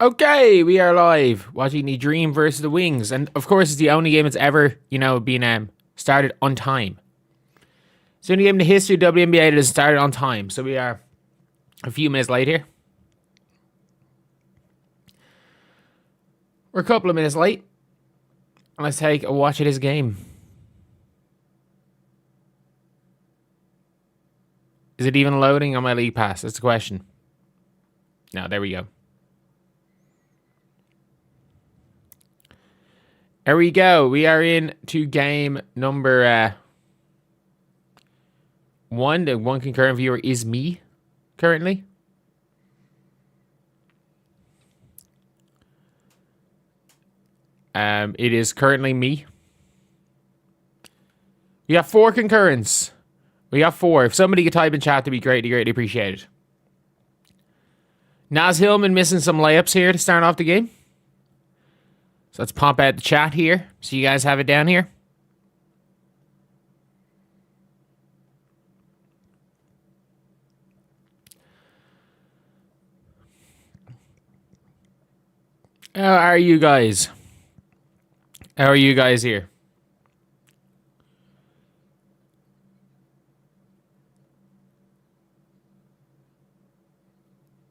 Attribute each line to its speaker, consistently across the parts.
Speaker 1: Okay, we are live watching the Dream versus the Wings, and of course, it's the only game that's ever, been started on time. It's the only game in the history of WNBA that has started on time, so we are a few minutes late here. We're a couple of minutes late. Let's take a watch of this game. Is it even loading on my league pass? That's the question. No, there we go. There we go. We are in to game number 1. The one concurrent viewer is me currently. It is currently me. We have 4 concurrents. We got 4. If somebody could type in chat, that'd be greatly appreciated. Naz Hillman missing some layups here to start off the game. So let's pop out the chat here so you guys have it down here. How are you guys? How are you guys here?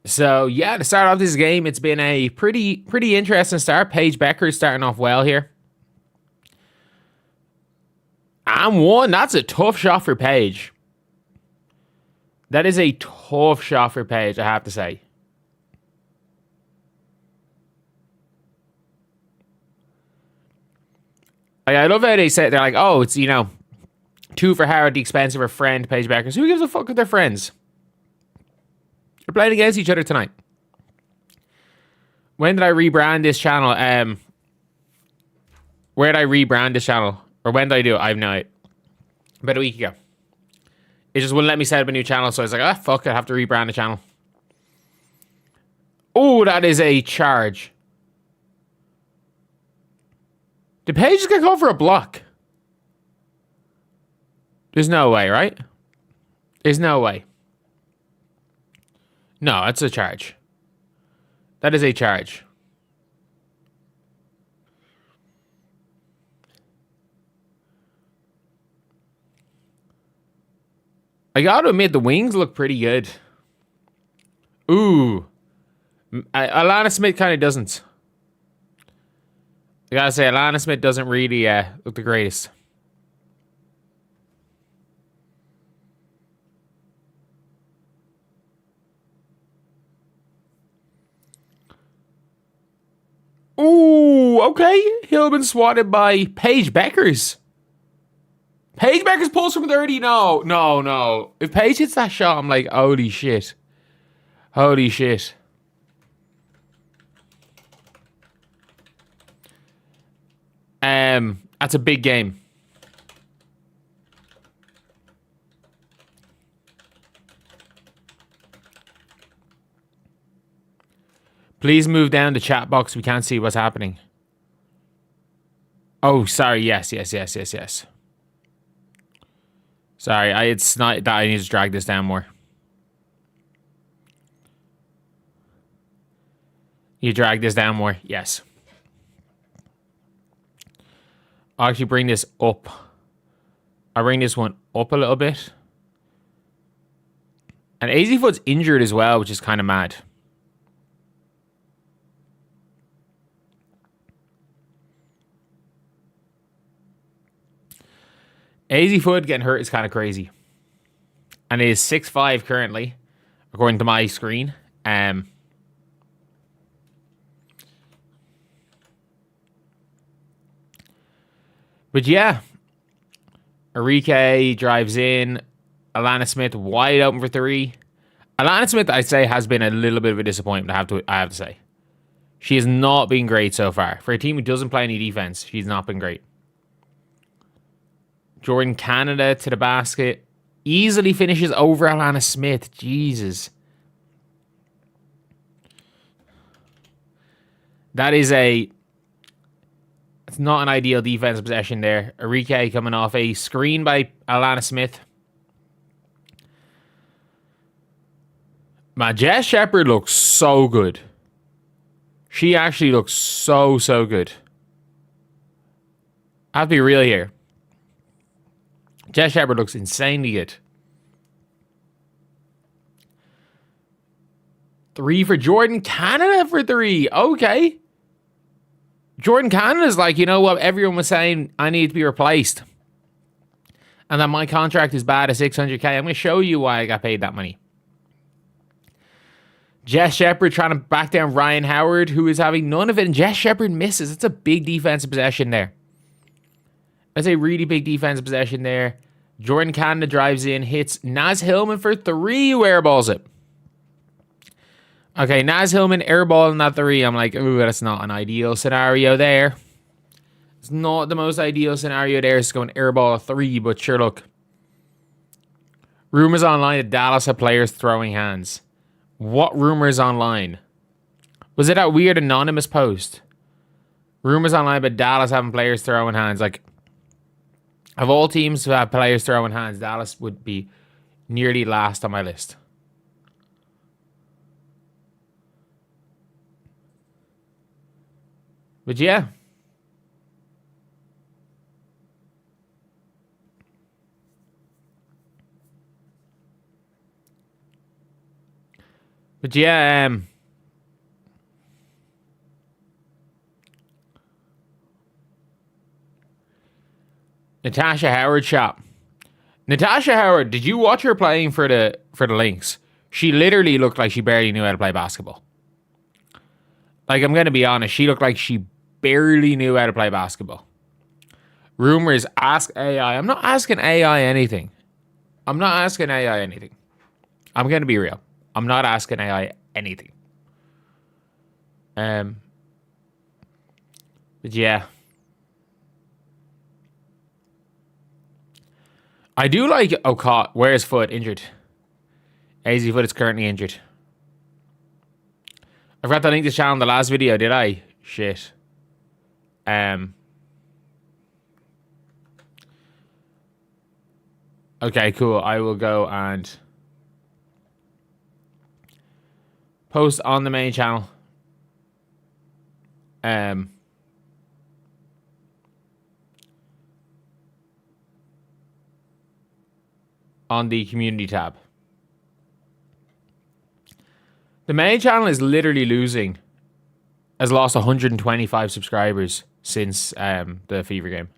Speaker 1: So, yeah, to start off this game, it's been a pretty interesting start. Paige Bueckers starting off well here. I'm 1. That's a tough shot for Paige. That is a tough shot for Paige, I have to say. I love how they say they're like, oh, it's, 2 for Howard, the expense of her friend, Paige Bueckers. Who gives a fuck if they're friends? They're playing against each other tonight. When did I rebrand this channel? Where did I rebrand this channel? Or when did I do it? I have no idea. About a week ago. It just wouldn't let me set up a new channel, so I was like, fuck it, I have to rebrand the channel. Oh, that is a charge. Did Paige just get called for a block? There's no way, right? There's no way. No, that's a charge. That is a charge. I gotta admit, the wings look pretty good. Ooh. Alana Smith kind of doesn't. I gotta say, Alana Smith doesn't really look the greatest. Ooh, okay. Hillman swatted by Paige Bueckers. Paige Bueckers pulls from 30. No. If Paige hits that shot, I'm like, holy shit. Holy shit. That's a big game. Please move down the chat box. We can't see what's happening. Oh, sorry. Yes. Sorry, it's not that I need to drag this down more. You drag this down more? Yes. I'll actually bring this up. I'll bring this one up a little bit. And Azzyfoot's injured as well, which is kind of mad. Azzyfoot getting hurt is kind of crazy. And it is 6'5" currently, according to my screen. But yeah, Enrique drives in. Alana Smith wide open for 3. Alana Smith, I'd say, has been a little bit of a disappointment. I have to say, she has not been great so far for a team who doesn't play any defense. She's not been great. Jordan Canada to the basket, easily finishes over Alana Smith. Jesus, that is a. It's not an ideal defensive possession there. Enrique coming off a screen by Alana Smith. Man, Jess Shepard looks so good. She actually looks so good. I have to be real here. Jess Shepard looks insanely good. 3 for Jordan. Canada for 3. Okay. Jordan Canada's like, you know what? Everyone was saying I need to be replaced. And that my contract is bad at $600K. I'm going to show you why I got paid that money. Jess Shepard trying to back down Ryan Howard, who is having none of it. And Jess Shepard misses. It's a big defensive possession there. That's a really big defensive possession there. Jordan Canada drives in, hits Naz Hillman for 3, who airballs it. Okay, Naz Hillman airballing that 3. I'm like, ooh, that's not an ideal scenario there. It's not the most ideal scenario there. It's going airball a 3, but sure, look. Rumors online that Dallas have players throwing hands. What rumors online? Was it that weird anonymous post? Rumors online about Dallas having players throwing hands. Like, of all teams who have players throwing hands, Dallas would be nearly last on my list. But yeah. Natasha Howard shot. Natasha Howard, did you watch her playing for the Lynx? She literally looked like she barely knew how to play basketball. Like, I'm going to be honest, she looked like she barely knew how to play basketball. Rumors, ask AI. I'm not asking AI anything. I'm going to be real. I'm not asking AI anything. But yeah. I do like Okot. Where's foot? Injured. AZ foot is currently injured. I forgot to link this channel in the last video, did I? Shit. Okay, cool. I will go and post on the main channel. On the community tab. The main channel is literally losing. Has lost 125 subscribers since the Fever game.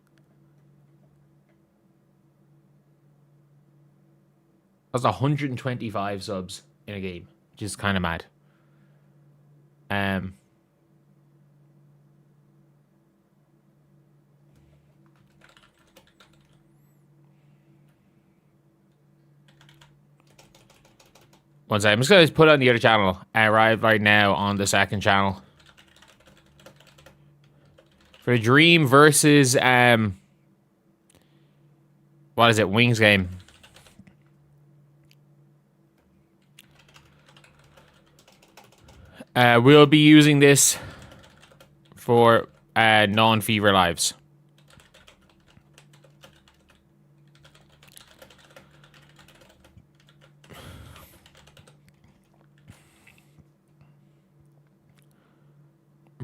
Speaker 1: That's 125 subs in a game, which is kind of mad. One second. I'm just going to put it on the other channel. Right now on the second channel. For Dream versus... what is it? Wings game. We'll be using this for non-Fever lives.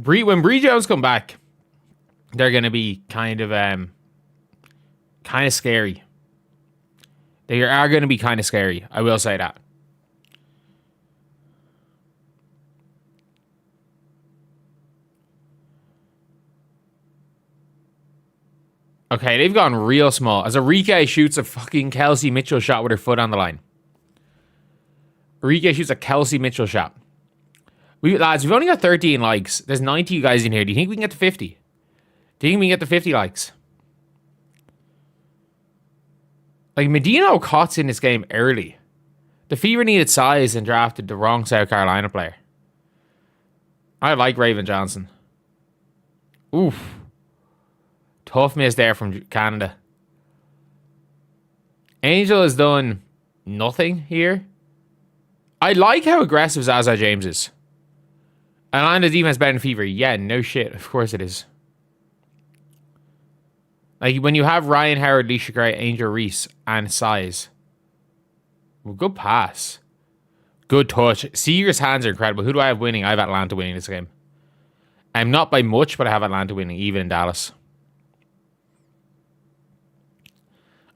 Speaker 1: When Bree Jones come back, they're going to be kind of scary. They are going to be kind of scary. I will say that. Okay, they've gone real small. As Arike shoots a fucking Kelsey Mitchell shot with her foot on the line. Arike shoots a Kelsey Mitchell shot. Lads, we've only got 13 likes. There's 90 guys in here. Do you think we can get to 50? Do you think we can get to 50 likes? Like, Medina O'Cott's in this game early. The Fever needed size and drafted the wrong South Carolina player. I like Raven Johnson. Oof. Tough miss there from Canada. Angel has done nothing here. I like how aggressive Zaza James is. And on the defense better than Fever. Yeah, no shit. Of course it is. Like, when you have Ryan Howard, Leisha Gray, Angel Reese, and size. Well, good pass. Good touch. Seager's hands are incredible. Who do I have winning? I have Atlanta winning this game. I'm not by much, but I have Atlanta winning, even in Dallas.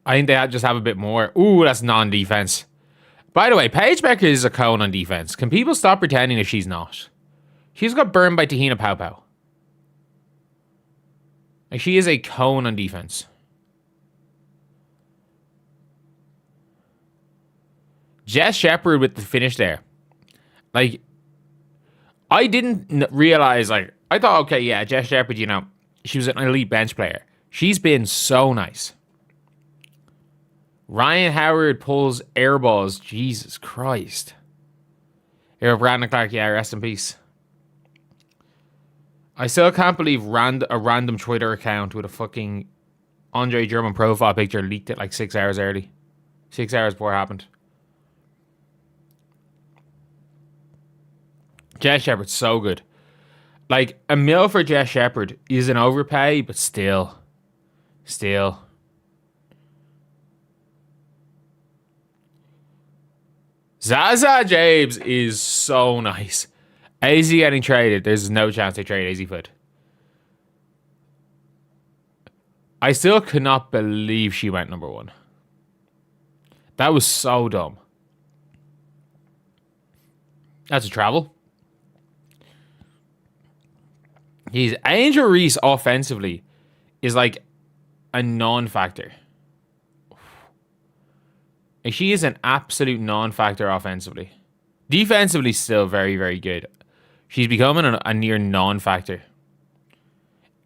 Speaker 1: I think they just have a bit more. Ooh, that's non-defense. By the way, Paige Bueckers is a cone on defense. Can people stop pretending that she's not? She's got burned by Tahina Pau. Like, she is a cone on defense. Jess Shepard with the finish there. Like, I didn't realize, like, I thought, okay, yeah, Jess Shepard, you know, she was an elite bench player. She's been so nice. Ryan Howard pulls air balls. Jesus Christ. Here, Brandon Clark, yeah, rest in peace. I still can't believe a random Twitter account with a fucking Andre Drummond profile picture leaked it like 6 hours early. 6 hours before it happened. Jess Shepard's so good. Like, a mil for Jess Shepard is an overpay, but still. Zaza James is so nice. AZ getting traded. There's no chance they trade AZ Foot. I still could not believe she went number 1. That was so dumb. That's a travel. Angel Reese offensively is like a non-factor. And she is an absolute non-factor offensively. Defensively, still very, very good. She's becoming a near non-factor.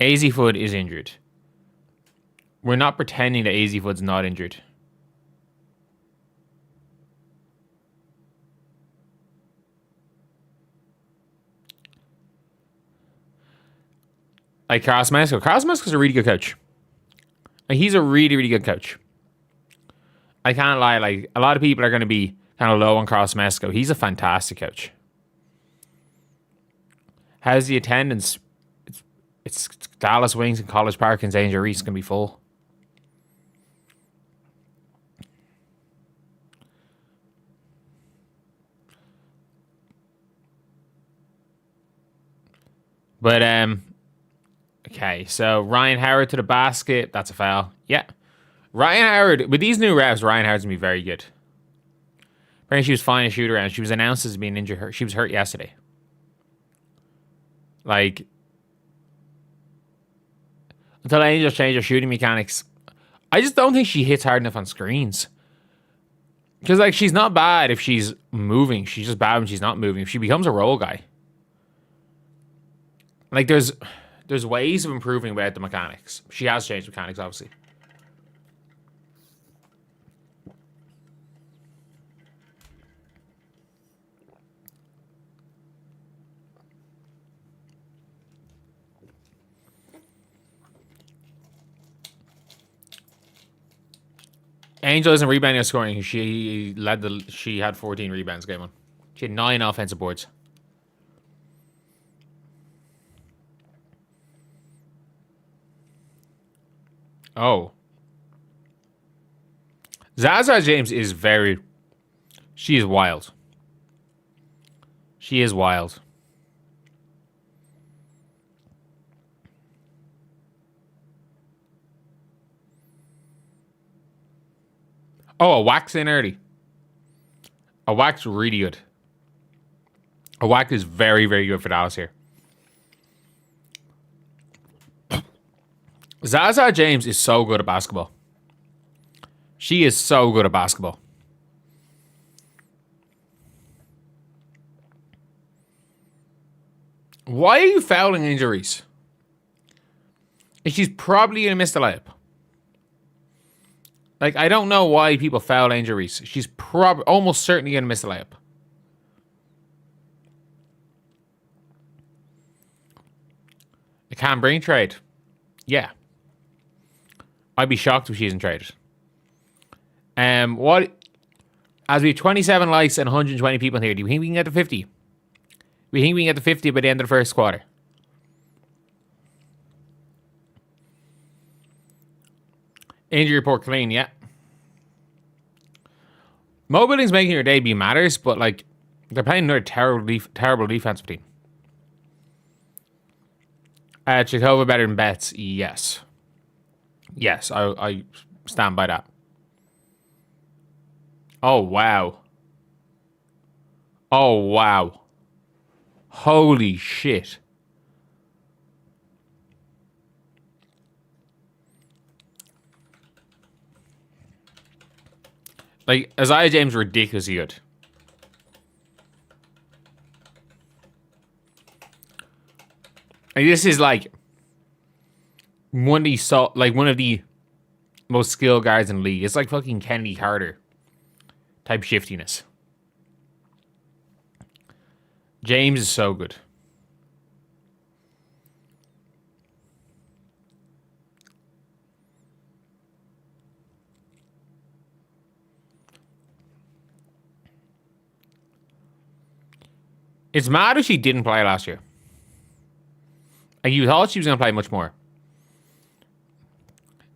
Speaker 1: AZ Foot is injured. We're not pretending that AZ Foot's not injured. Like Carlos Mesco. Carlos Mesco's a really good coach. Like, he's a really, really good coach. I can't lie. Like, a lot of people are going to be kind of low on Carlos Mesco. He's a fantastic coach. How's the attendance? It's Dallas Wings and College Park and Angel Reese going to be full. But, okay, so Ryan Howard to the basket. That's a foul. Yeah. Ryan Howard, with these new refs, Ryan Howard's going to be very good. Apparently she was fine in shoot around. She was announced as being injured. She was hurt yesterday. Like, until Angels change her shooting mechanics, I just don't think she hits hard enough on screens. Because, like, she's not bad if she's moving. She's just bad when she's not moving. If she becomes a role guy. Like, there's ways of improving without the mechanics. She has changed mechanics, obviously. Angel isn't rebounding or scoring. She had 14 rebounds game on. She had 9 offensive boards. Oh. Zaza James is she is wild. She is wild. Oh, a whack's in early. A whack's really good. A whack is very, very good for Dallas here. Zaza James is so good at basketball. She is so good at basketball. Why are you fouling Angel Reese? And she's probably going to miss the layup. Like, I don't know why people foul Angel Reese. She's almost certainly going to miss the layup. A Cam Brink trade? Yeah. I'd be shocked if she isn't traded. As we have 27 likes and 120 people in here, do you think we can get to 50? We think we can get to 50 by the end of the first quarter. Injury report clean, yeah. Mo Billings making your debut matters, but like they're playing another terrible defensive team. Chikova better than Betts. Yes. Yes, I stand by that. Oh, wow. Oh, wow. Holy shit. Like, Isaiah James ridiculously good. Like, this is like one of the most skilled guards in the league. It's like fucking Kennedy Carter type shiftiness. James is so good. It's mad that she didn't play last year. Like, you thought she was going to play much more.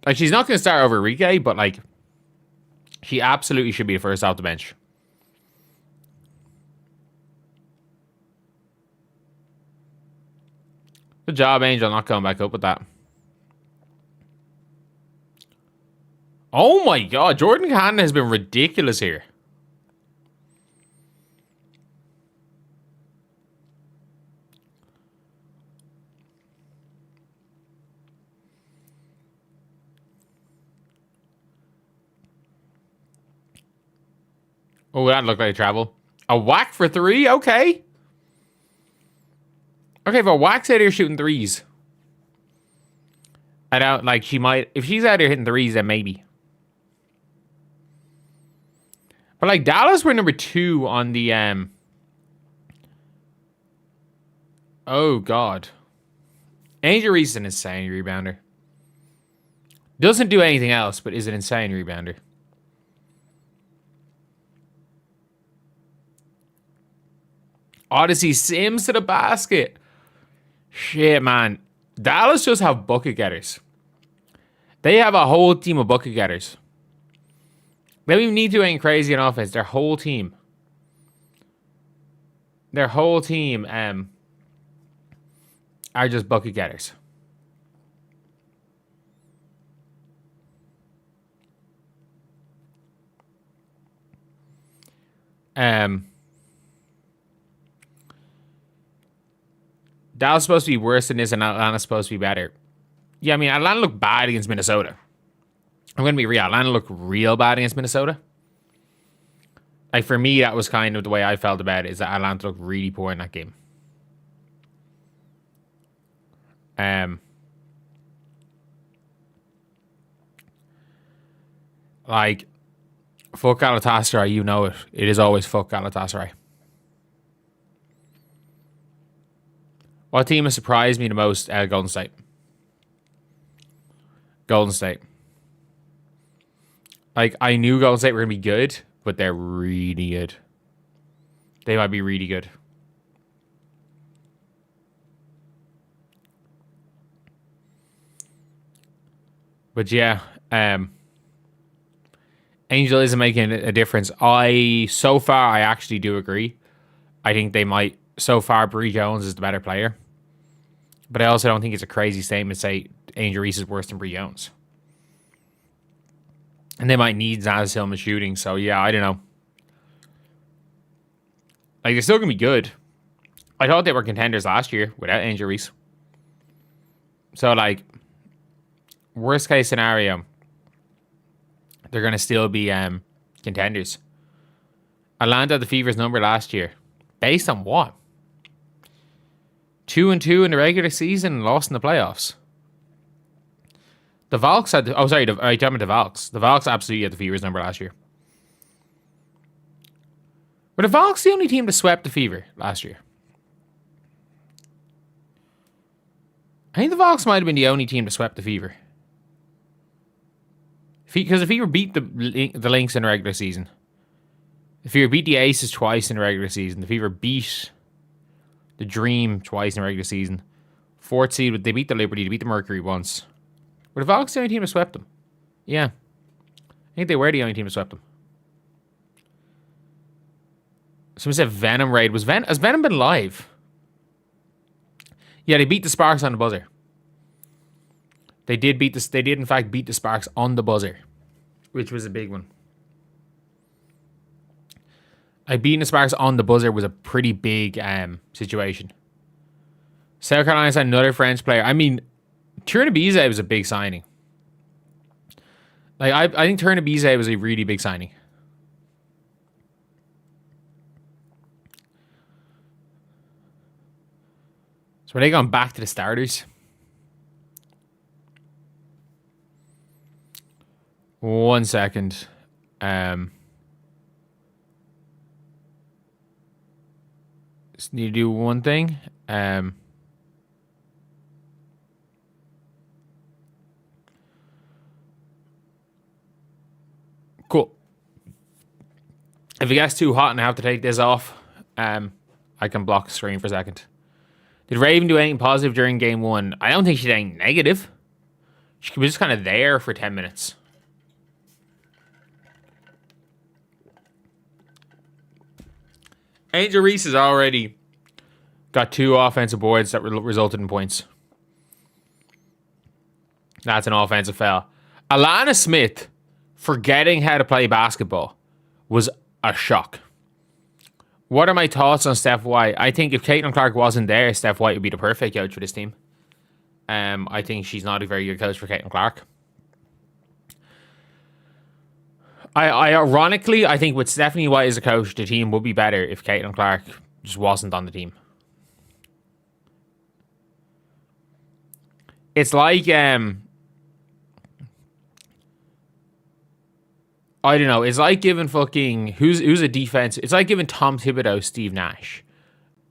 Speaker 1: Like, she's not going to start over Enrique, but, like, she absolutely should be the first off the bench. Good job, Angel, not going back up with that. Oh, my God. Jordan Cannon has been ridiculous here. Oh, that looked like a travel. A whack for 3? Okay. Okay, if a whack's out here shooting threes. I doubt, like, she might... If she's out here hitting threes, then maybe. But, like, Dallas were number 2 on the... Oh, God. Angel Reese is an insane rebounder. Doesn't do anything else, but is an insane rebounder. Odyssey Sims to the basket. Shit, man. Dallas just have bucket getters. They have a whole team of bucket getters. They don't even need to do anything crazy in offense. Their whole team. Are just bucket getters. Dallas is supposed to be worse than this, and Atlanta's supposed to be better. Yeah, I mean, Atlanta looked bad against Minnesota. I'm going to be real. Atlanta looked real bad against Minnesota. Like, for me, that was kind of the way I felt about it, is that Atlanta looked really poor in that game. Like, fuck Galatasaray, you know it. It is always fuck Galatasaray. What team has surprised me the most? Golden State. Golden State. Like, I knew Golden State were going to be good, but they're really good. They might be really good. But yeah, Angel isn't making a difference. So far, I actually do agree. I think they might. So far, Bree Jones is the better player. But I also don't think it's a crazy statement to say Angel Reese is worse than Bree Jones. And they might need Zaz Hillman shooting. So, yeah, I don't know. Like, they're still going to be good. I thought they were contenders last year without Angel Reese. So, like, worst case scenario, they're going to still be contenders. Atlanta had the Fever's number last year. Based on what? 2-2 in the regular season and lost in the playoffs. The Valks had... Oh, sorry. I'm talking about the Valks. The Valks absolutely had the Fever's number last year. Were the Valks the only team that swept the Fever last year? I think the Valks might have been the only team that swept the Fever. Because the Fever beat the Lynx in the regular season. The Fever beat the Aces twice in the regular season. The Fever beat the Dream twice in the regular season. 4th seed, they beat the Liberty. They beat the Mercury once. Were the Valks the only team that swept them? Yeah. I think they were the only team that swept them. Someone said Venom raid. Has Venom been live? Yeah, they beat the Sparks on the buzzer. They did in fact beat the Sparks on the buzzer, which was a big one. Beating the Sparks on the buzzer was a pretty big situation. South Carolina signed another French player. I mean, Taurasi was a big signing. Like, I think Taurasi was a really big signing. So are they going back to the starters? One second. Just need to do one thing. Cool. If it gets too hot and I have to take this off, I can block the screen for a second. Did Raven do anything positive during game 1? I don't think she did anything negative. She was just kind of there for 10 minutes. Angel Reese has already got 2 offensive boards that resulted in points. That's an offensive foul. Alana Smith forgetting how to play basketball was a shock. What are my thoughts on Steph White? I think if Caitlin Clark wasn't there, Steph White would be the perfect coach for this team. I think she's not a very good coach for Caitlin Clark. I ironically, I think with Stephanie White as a coach, the team would be better if Caitlin Clark just wasn't on the team. It's like, I don't know. It's like giving fucking who's a defense. It's like giving Tom Thibodeau Steve Nash,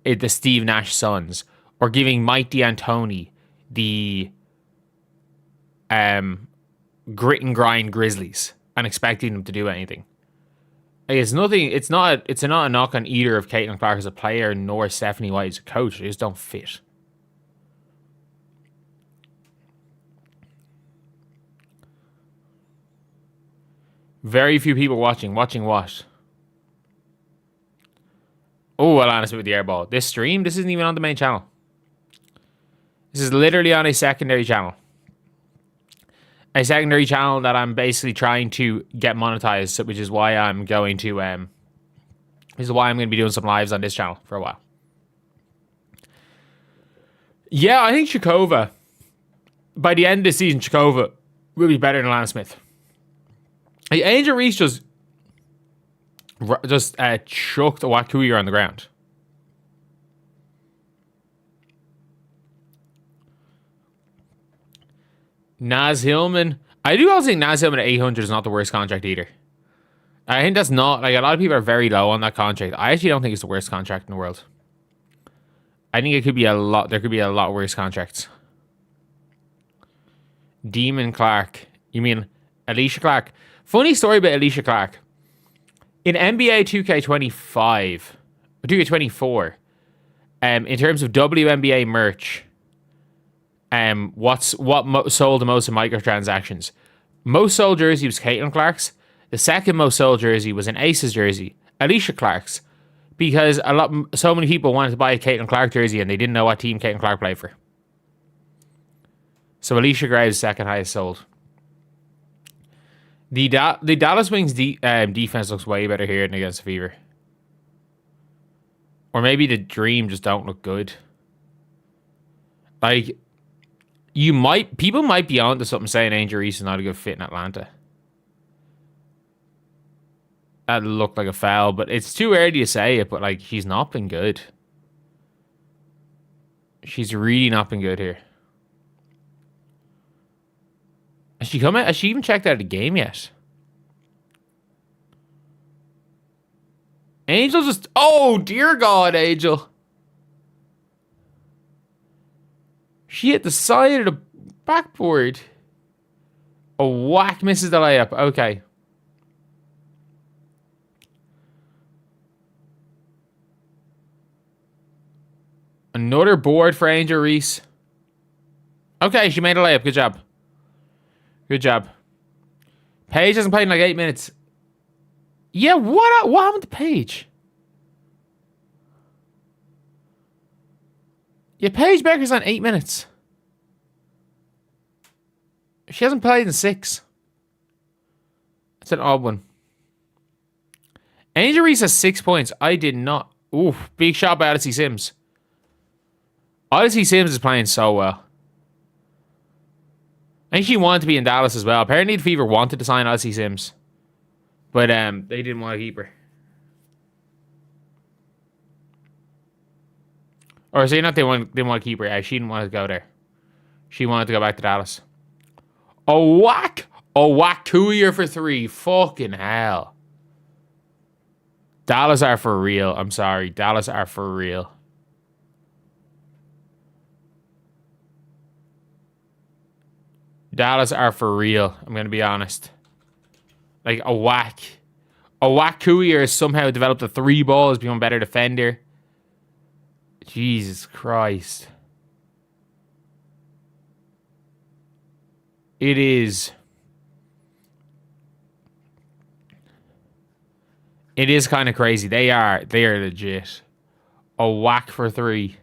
Speaker 1: the Steve Nash Suns, or giving Mike D'Antoni the grit and grind Grizzlies and expecting them to do anything. Like, it's nothing. It's not a knock on either of Caitlin Clark as a player nor Stephanie White as a coach. They just don't fit. Very few people watching. Watching what? Oh, Alana Smith with the air ball. This stream, this isn't even on the main channel. This is literally on a secondary channel. A secondary channel that I'm basically trying to get monetized, which is why I'm going to this is why I'm going to be doing some lives on this channel for a while. Yeah, I think Shakova, by the end of the season, Shakova will be better than Alana Smith. Angel Reese just chucked a Wakuya on the ground. Naz Hillman. I do also think Naz Hillman at 800 is not the worst contract either. I think that's not, like, a lot of people are very low on that contract. I actually don't think it's the worst contract in the world. I think it could be a lot, there could be a lot worse contracts. Demon Clark. You mean Alicia Clark? Funny story about Alicia Clark. In NBA 2K25, 2K24, in terms of WNBA merch, what sold the most in microtransactions? Most sold jersey was Caitlin Clark's. The second most sold jersey was an Aces jersey, Alicia Clark's, because so many people wanted to buy a Caitlin Clark jersey and they didn't know what team Caitlin Clark played for. So Alicia Graves second highest sold. The Dallas Wings defense looks way better here than against the Fever. Or maybe the Dream just don't look good. Like, people might be onto something saying Angel Reese is not a good fit in Atlanta. That looked like a foul, but it's too early to say it, but, like, she's not been good. She's really not been good here. Has she even checked out the game yet? Angel just... Oh, dear God, Angel. She hit the side of the backboard. A whack misses the layup. Okay. Another board for Angel Reese. Okay, she made a layup. Good job. Good job. Paige hasn't played in like 8 minutes. Yeah, what happened to Paige? Yeah, Paige Bueckers on 8 minutes. She hasn't played in 6. That's an odd one. Angel Reese has 6 points. I did not. Oof, big shot by Odyssey Sims. Odyssey Sims is playing so well. I think she wanted to be in Dallas as well. Apparently the Fever wanted to sign Odyssey Sims. But they didn't want to keep her. Or say not they didn't want to keep her. Yeah, she didn't want to go there. She wanted to go back to Dallas. Oh, whack! Oh, whack 2 for 3. Fucking hell. Dallas are for real. I'm sorry. Dallas are for real. Dallas are for real. I'm going to be honest. Like, a whack. A whack Coulier has somehow developed a 3 ball, has become a better defender. Jesus Christ. It is. It is kind of crazy. They are legit. A whack for 3.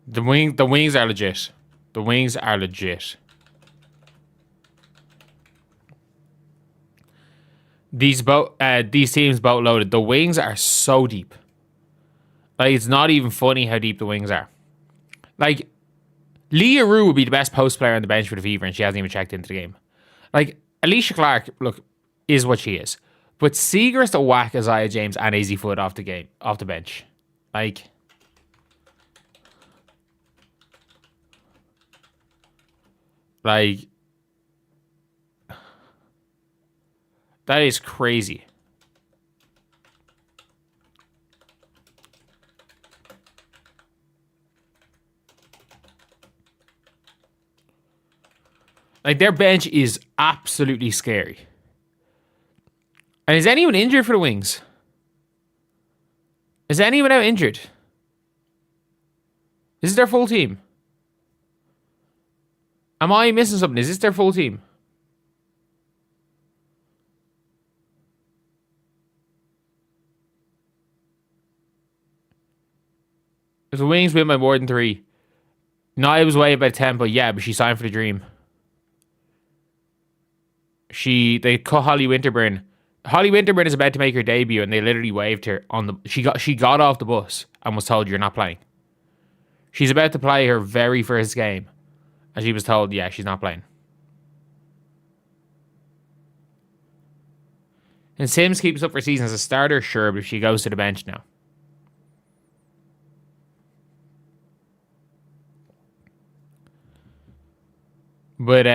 Speaker 1: The wings are legit. The wings are legit. These teams boat loaded. The wings are so deep. Like, it's not even funny how deep the wings are. Like, Leah Rue would be the best post player on the bench for the Fever, and she hasn't even checked into the game. Like, Alicia Clark, look, is what she is. But Seagrass to whack Isaiah James and Izzy Foot off the bench. Like, that is crazy. Like, their bench is absolutely scary. And is anyone injured for the Wings? Is anyone out injured? Is this their full team? Am I missing something? Is this their full team? If the Wings win by more than 3. Nia was way about 10, but yeah, but she signed for the Dream. They cut Holly Winterburn. Holly Winterburn is about to make her debut, and they literally waved her on the. She got off the bus and was told, "You're not playing." She's about to play her very first game, and she was told, "Yeah, she's not playing." And Sims keeps up for season as a starter, sure, but she goes to the bench now. But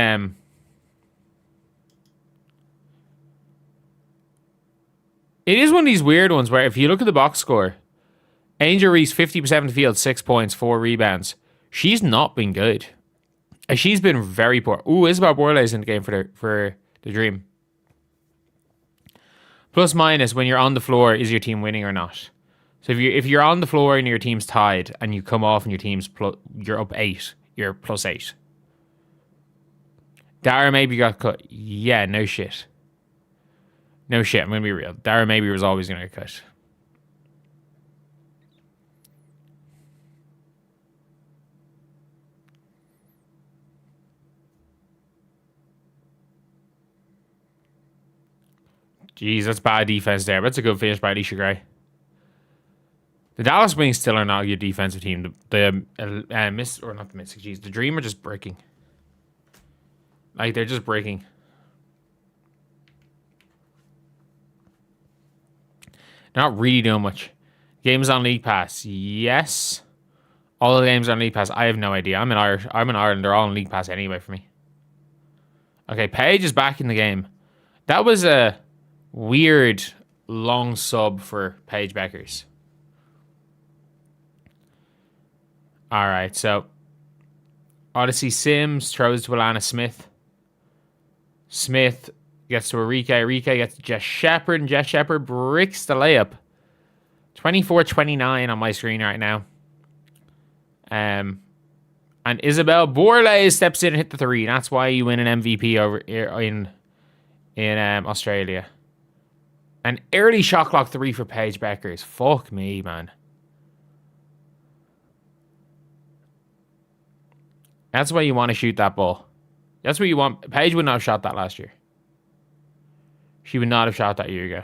Speaker 1: it is one of these weird ones where if you look at the box score, Angel Reese 50% of the field, 6 points, 4 rebounds. She's not been good. She's been very poor. Ooh, Isabel Borlase in the game for the Dream. Plus minus when you're on the floor, is your team winning or not? So if you're on the floor and your team's tied and you come off and your team's you're up 8, you're plus 8. Dara maybe got cut. Yeah, no shit. No shit, I'm going to be real. Dara maybe was always going to get cut. Jeez, that's bad defense there. That's a good finish by Alicia Gray. The Dallas Wings still are not a good defensive team. The Dream are just breaking. Like, they're just breaking. Not really doing much. Games on League Pass. Yes. All the games on League Pass. I have no idea. I'm in Ireland. They're all on League Pass anyway for me. Okay, Paige is back in the game. That was a weird long sub for Paige Bueckers. Alright, so Odyssey Sims throws to Alana Smith. Smith gets to Arike. Arike gets to Jess Shepherd, and Jess Shepherd bricks the layup. 24-29 on my screen right now. And Isabel Borlase steps in and hit the 3. That's why you win an MVP over in in Australia. An early shot clock 3 for Paige Bueckers. Fuck me, man. That's why you want to shoot that ball. That's what you want. Paige would not have shot that last year. She would not have shot that a year ago.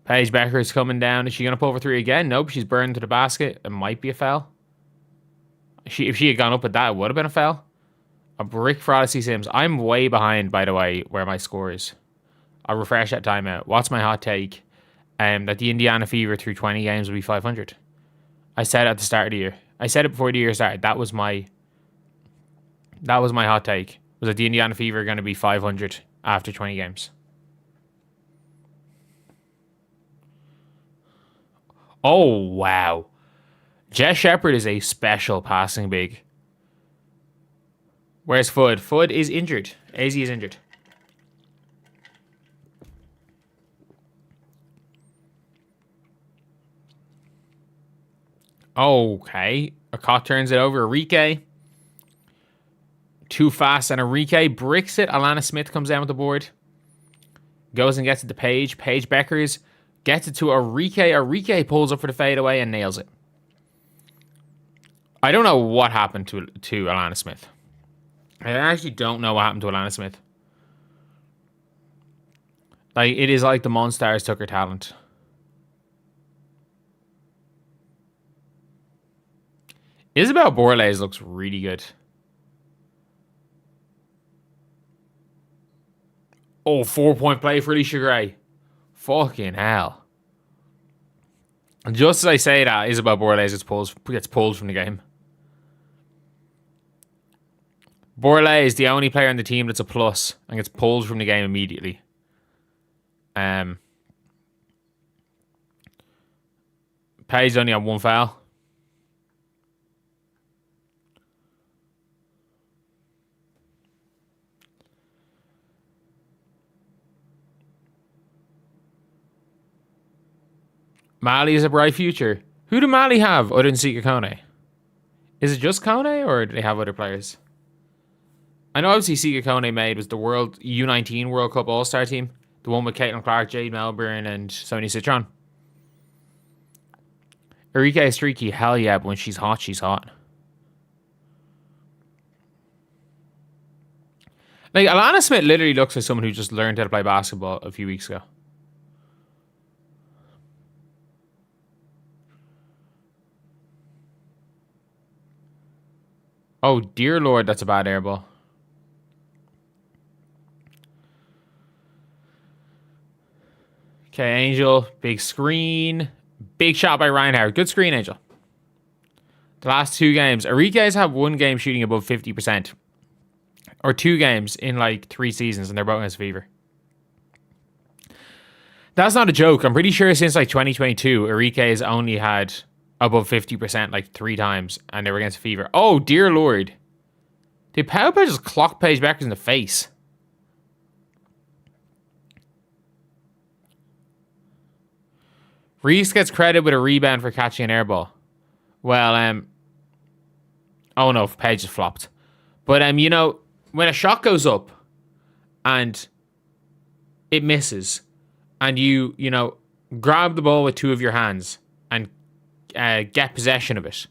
Speaker 1: Paige Bueckers coming down. Is she going to pull for 3 again? Nope. She's burned to the basket. It might be a foul. If she had gone up with that, it would have been a foul. A brick for Odyssey Sims. I'm way behind, by the way, where my score is. I'll refresh that timeout. What's my hot take? That the Indiana Fever through 20 games will be 500. I said it at the start of the year. I said it before the year started. That was my hot take. Was that the Indiana Fever are going to be 500 after 20 games. Oh, wow. Jess Shepard is a special passing big. Where's Fudd? Fudd is injured. AZ is injured. Okay. Akot turns it over. Arike. Too fast, and Arike bricks it. Alana Smith comes down with the board. Goes and gets it to Paige. Paige Bueckers gets it to Arike. Arike pulls up for the fadeaway and nails it. I don't know what happened to Alana Smith. I actually don't know what happened to Alana Smith. Like, it is like the Monstars took her talent. Isabel Borlase looks really good. Oh, 4-point play for Alicia Gray. Fucking hell. And just as I say that, Isabel Borlase gets pulled from the game. Borlase is the only player on the team that's a plus and gets pulled from the game immediately. Paige only had 1 foul. Mali is a bright future. Who do Mali have other than Sika Kone? Is it just Kone, or do they have other players? I know obviously Sika Kone made was the World U19 World Cup All-Star team. The one with Caitlin Clark, Jade Melbourne, and Sonia Citron. Arike is streaky. Hell yeah, but when she's hot, she's hot. Like, Alana Smith literally looks like someone who just learned how to play basketball a few weeks ago. Oh, dear Lord, that's a bad air ball. Okay, Angel, big screen. Big shot by Reinhardt. Good screen, Angel. The last 2 games. Arike's have 1 game shooting above 50%. Or 2 games in like 3 seasons, and they're both against Fever. That's not a joke. I'm pretty sure since like 2022, Arike has only had above 50% like 3 times, and they were against Fever. Oh, dear Lord. Did Paige just clock Paige Bueckers in the face? Reese gets credit with a rebound for catching an air ball. Well, oh no, Paige just flopped. But, you know, when a shot goes up and it misses, and you know, grab the ball with 2 of your hands and get possession of it,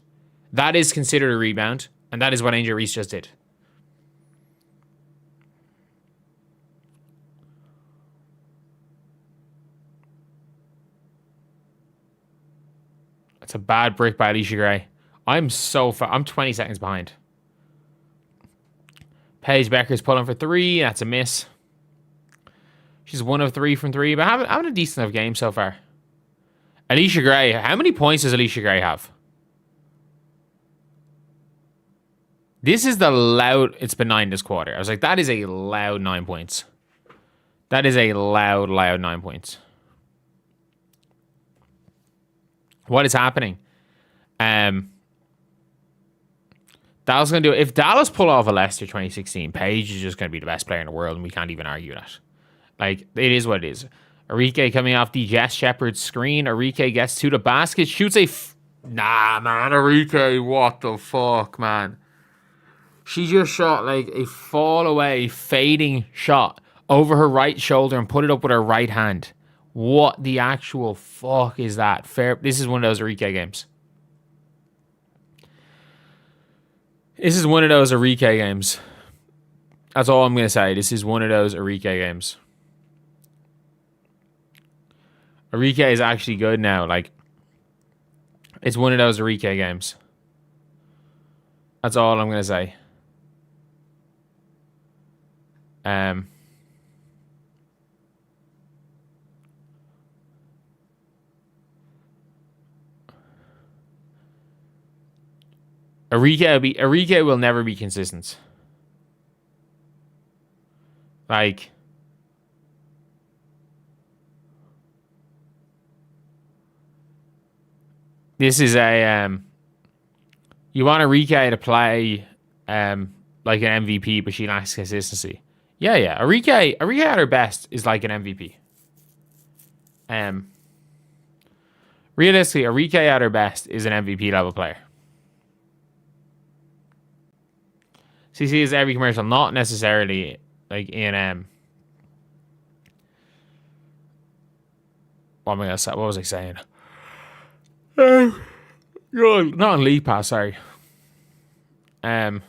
Speaker 1: that is considered a rebound, and that is what Angel Reese just did. It's a bad brick by Alicia Gray. I'm so far. I'm 20 seconds behind. Paige Bueckers pulling for 3. That's a miss. She's 1 of 3 from 3, but having a decent enough game so far. Alicia Gray. How many points does Alicia Gray have? This is the loud... It's been 9 this quarter. I was like, that is a loud 9 points. That is a loud 9 points. What is happening? Dallas going to do it. If Dallas pull off a Leicester 2016, Paige is just going to be the best player in the world, and we can't even argue that. Like, it is what it is. Arike coming off the Jess Shepard screen. Arike gets to the basket, shoots a... Nah, man, Arike, what the fuck, man? She just shot like a fall away, fading shot over her right shoulder and put it up with her right hand. What the actual fuck is that? This is one of those Arike games. This is one of those Arike games. That's all I'm going to say. This is one of those Arike games. Arike is actually good now. Like, it's one of those Arike games. That's all I'm going to say. Arike will never be consistent. Like, this is a you want Arike to play like an MVP, but she lacks consistency. Yeah. Arike at her best is like an MVP. Realistically, Arike at her best is an MVP level player. CC is every commercial, not necessarily like in what was I saying? Not on League Pass, sorry. The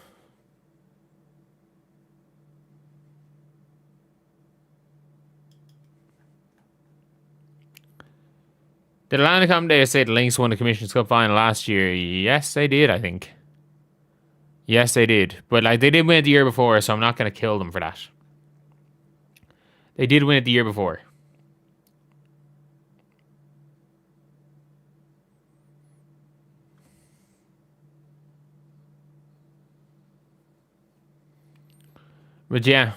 Speaker 1: Atlanta commentator said Lynx won the Commission's Cup final last year. Yes, they did, I think. Yes, they did. But like they did win it the year before, so I'm not going to kill them for that. They did win it the year before. But yeah.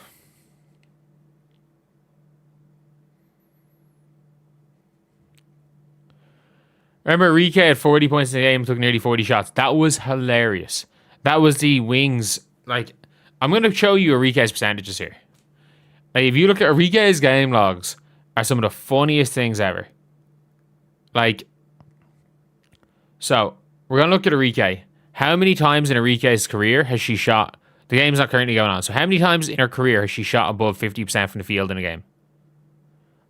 Speaker 1: Remember, Arike had 40 points in the game, took nearly 40 shots. That was hilarious. That was the Wings. Like, I'm going to show you Arike's percentages here. Like, if you look at Arike's game logs, are some of the funniest things ever. Like, so, we're going to look at Arike. How many times in Arike's career has she shot? The game's not currently going on. So, how many times in her career has she shot above 50% from the field in a game?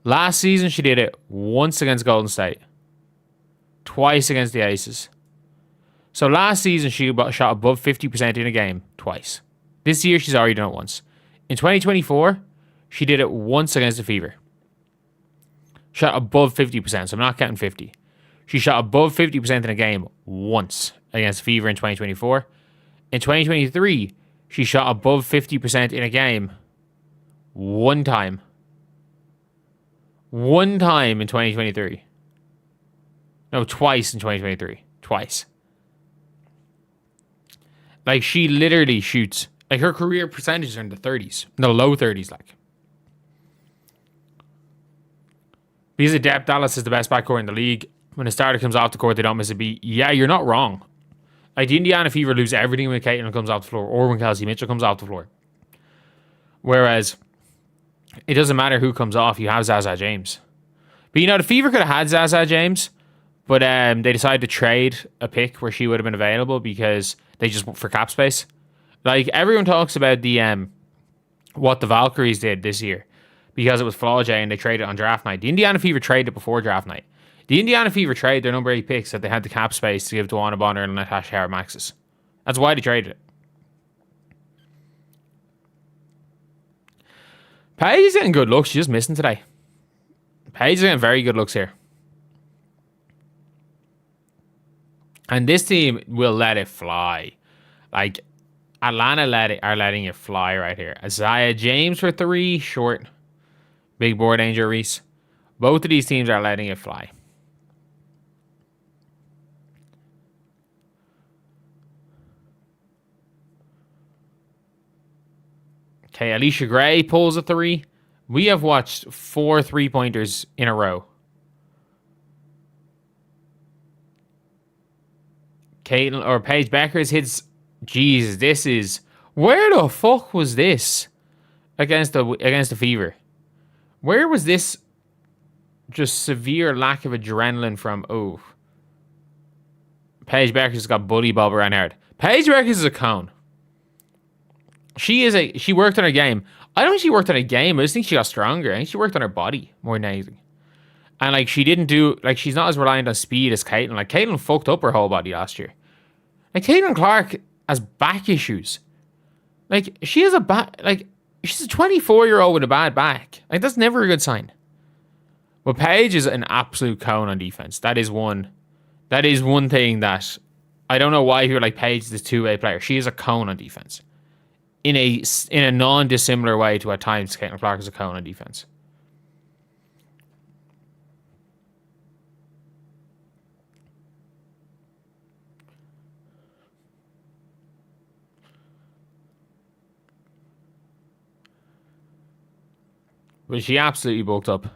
Speaker 1: Last season, she did it once against Golden State. Twice against the Aces. So last season, she shot above 50% in a game twice. This year, she's already done it once. In 2024, she did it once against the Fever. Shot above 50%, so I'm not counting 50. She shot above 50% in a game once against the Fever in 2024. In 2023, she shot above 50% in a game one time. One time in 2023. No, twice in 2023. Twice. Like, she literally shoots. Like, her career percentages are in the 30s. No, low 30s, like. Because of depth, Dallas is the best backcourt in the league. When a starter comes off the court, they don't miss a beat. Yeah, you're not wrong. Like, the Indiana Fever lose everything when Caitlin comes off the floor or when Kelsey Mitchell comes off the floor. Whereas, it doesn't matter who comes off. You have Zaza James. But, you know, the Fever could have had Zaza James, but they decided to trade a pick where she would have been available because they just for cap space. Like, everyone talks about the what the Valkyries did this year because it was Flauja and they traded on draft night. The Indiana Fever traded before draft night. The Indiana Fever traded their number 8 picks that they had the cap space to give to Anna Bonner and Natasha Howard Maxis. That's why they traded it. Paige is getting good looks. She's just missing today. Paige is getting very good looks here. And this team will let it fly. Like, Atlanta are letting it fly right here. Isaiah James for 3, short. Big board, Angel Reese. Both of these teams are letting it fly. Okay, Alicia Gray pulls a 3. We have watched 4 3-pointers in a row. Caitlin or Paige Bueckers hits. Jesus, this is. Where the fuck was this against the Fever? Where was this just severe lack of adrenaline from? Oh, Paige Bueckers got bully Bob around hard. Paige Bueckers is a cone. She worked on her game. I don't think she worked on her game. I just think she got stronger. I think she worked on her body more than anything. And like she didn't do like she's not as reliant on speed as Caitlin. Like Caitlin fucked up her whole body last year. Like Caitlin Clark has back issues. Like she has a back. Like she's a 24-year-old with a bad back. Like that's never a good sign. But Paige is an absolute cone on defense. That is one thing that I don't know why you're like Paige is this two-way player. She is a cone on defense. In a non-dissimilar way to at times Caitlin Clark is a cone on defense. But she absolutely bulked up.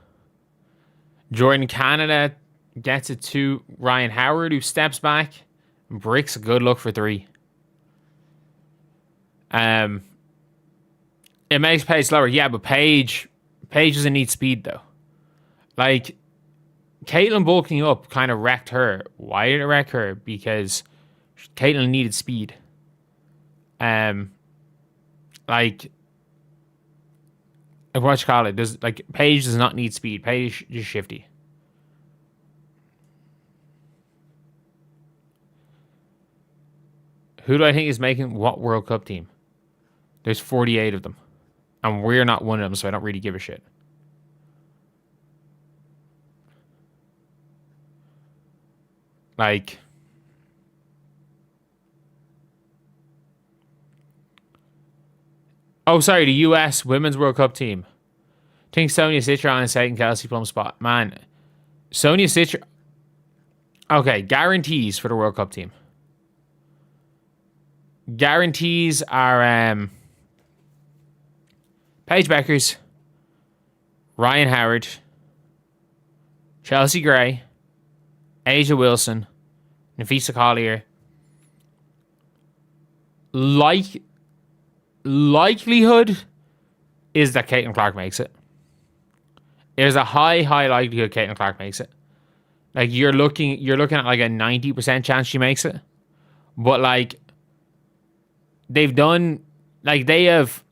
Speaker 1: Jordan Canada gets it to Ryan Howard, who steps back. Bricks a good look for three. It makes Paige slower. Yeah, but Paige doesn't need speed, though. Like, Caitlin bulking up kind of wrecked her. Why did it wreck her? Because Caitlin needed speed. Like what you call it? Paige does not need speed. Paige is shifty. Who do I think is making what World Cup team? There's 48 of them. And we're not one of them, so I don't really give a shit. Like, oh, sorry, the US Women's World Cup team. I think Sonia Citron is taking Kelsey Plum's spot. Man, Sonia Citron. Okay, guarantees for the World Cup team. Guarantees are Paige Bueckers, Ryan Howard, Chelsea Gray, Asia Wilson, Nafisa Collier. Likelihood is that Caitlin Clark makes it. There's a high likelihood Caitlin Clark makes it. Like you're looking at like a 90% chance she makes it. But like they have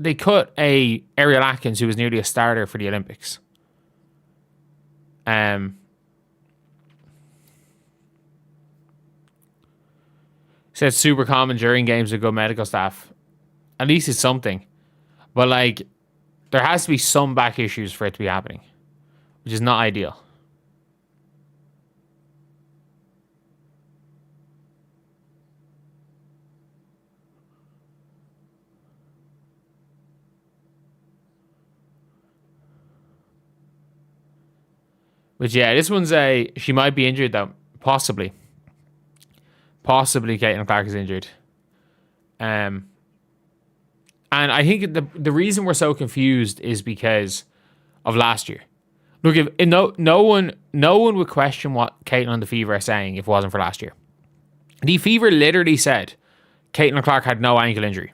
Speaker 1: they cut a Ariel Atkins who was nearly a starter for the Olympics. Said super common during games with good medical staff. At least it's something. But like there has to be some back issues for it to be happening, which is not ideal. But yeah, this one's she might be injured though. Possibly Caitlin Clark is injured. And I think the reason we're so confused is because of last year. Look, if no one would question what Caitlin and the Fever are saying if it wasn't for last year. The Fever literally said Caitlin Clark had no ankle injury.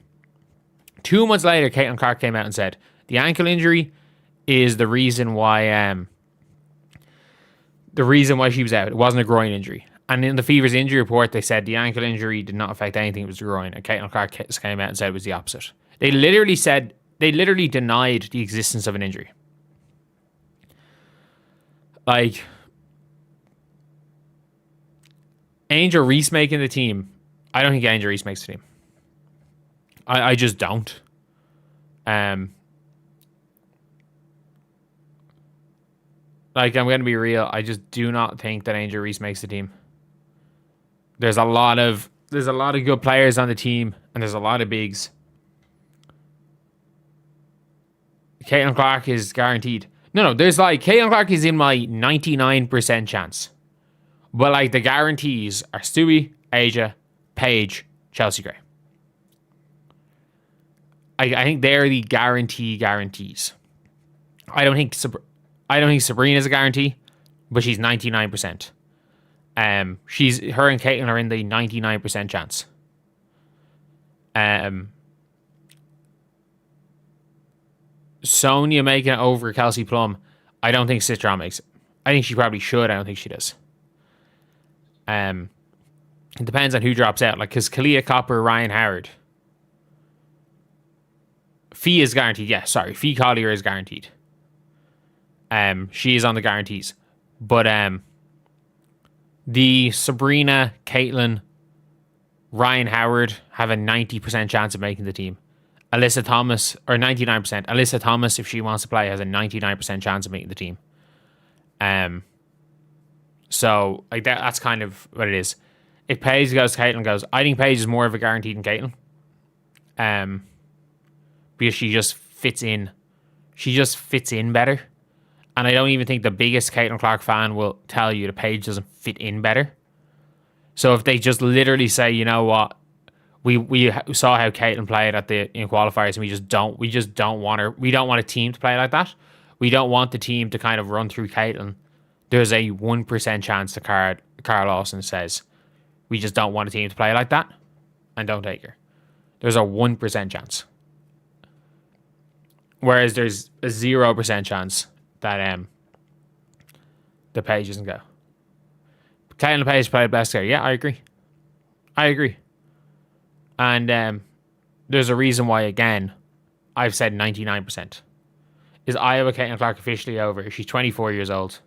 Speaker 1: 2 months later, Caitlin Clark came out and said the ankle injury is the reason why she was out. It wasn't a groin injury. And in the Fever's injury report, they said the ankle injury did not affect anything. It was the groin. And Caitlin Clark came out and said it was the opposite. They literally denied the existence of an injury. Like, Angel Reese making the team. I don't think Angel Reese makes the team. I just don't. Like, I'm going to be real. I just do not think that Angel Reese makes the team. There's a lot of good players on the team, and there's a lot of bigs. Caitlin Clark is guaranteed. No, there's like Caitlin Clark is in my 99% chance. But like the guarantees are Stewie, Asia, Paige, Chelsea Gray. I think they're the guarantees. I don't think Sabrina's a guarantee, but she's 99%. Her and Caitlin are in the 99% chance. Sonia making it over Kelsey Plum. I don't think Citron makes it. I think she probably should. I don't think she does. It depends on who drops out. Like, because Kalia Copper, Ryan Howard. Fee is guaranteed. Yeah, sorry. Fee Collier is guaranteed. She is on the guarantees. But the Sabrina, Caitlin, Ryan Howard have a 90% chance of making the team. Alyssa Thomas, or 99%. Alyssa Thomas, if she wants to play, has a 99% chance of making the team. So like that's kind of what it is. If Paige goes, Caitlin goes. I think Paige is more of a guarantee than Caitlin. Because she just fits in. She just fits in better. And I don't even think the biggest Caitlin Clark fan will tell you that Paige doesn't fit in better. So if they just literally say, you know what, we saw how Caitlin played in qualifiers, and we just don't want her. We don't want a team to play like that. We don't want the team to kind of run through Caitlin. There's a 1% chance that Carl Lawson says, we just don't want a team to play like that, and don't take her. There's a 1% chance. Whereas there's a 0% chance that the Paige doesn't go. Caitlin Paige played best there. Yeah, I agree. And there's a reason why, again, I've said 99%. Is Iowa Caitlin Clark officially over? Is she 24 years old?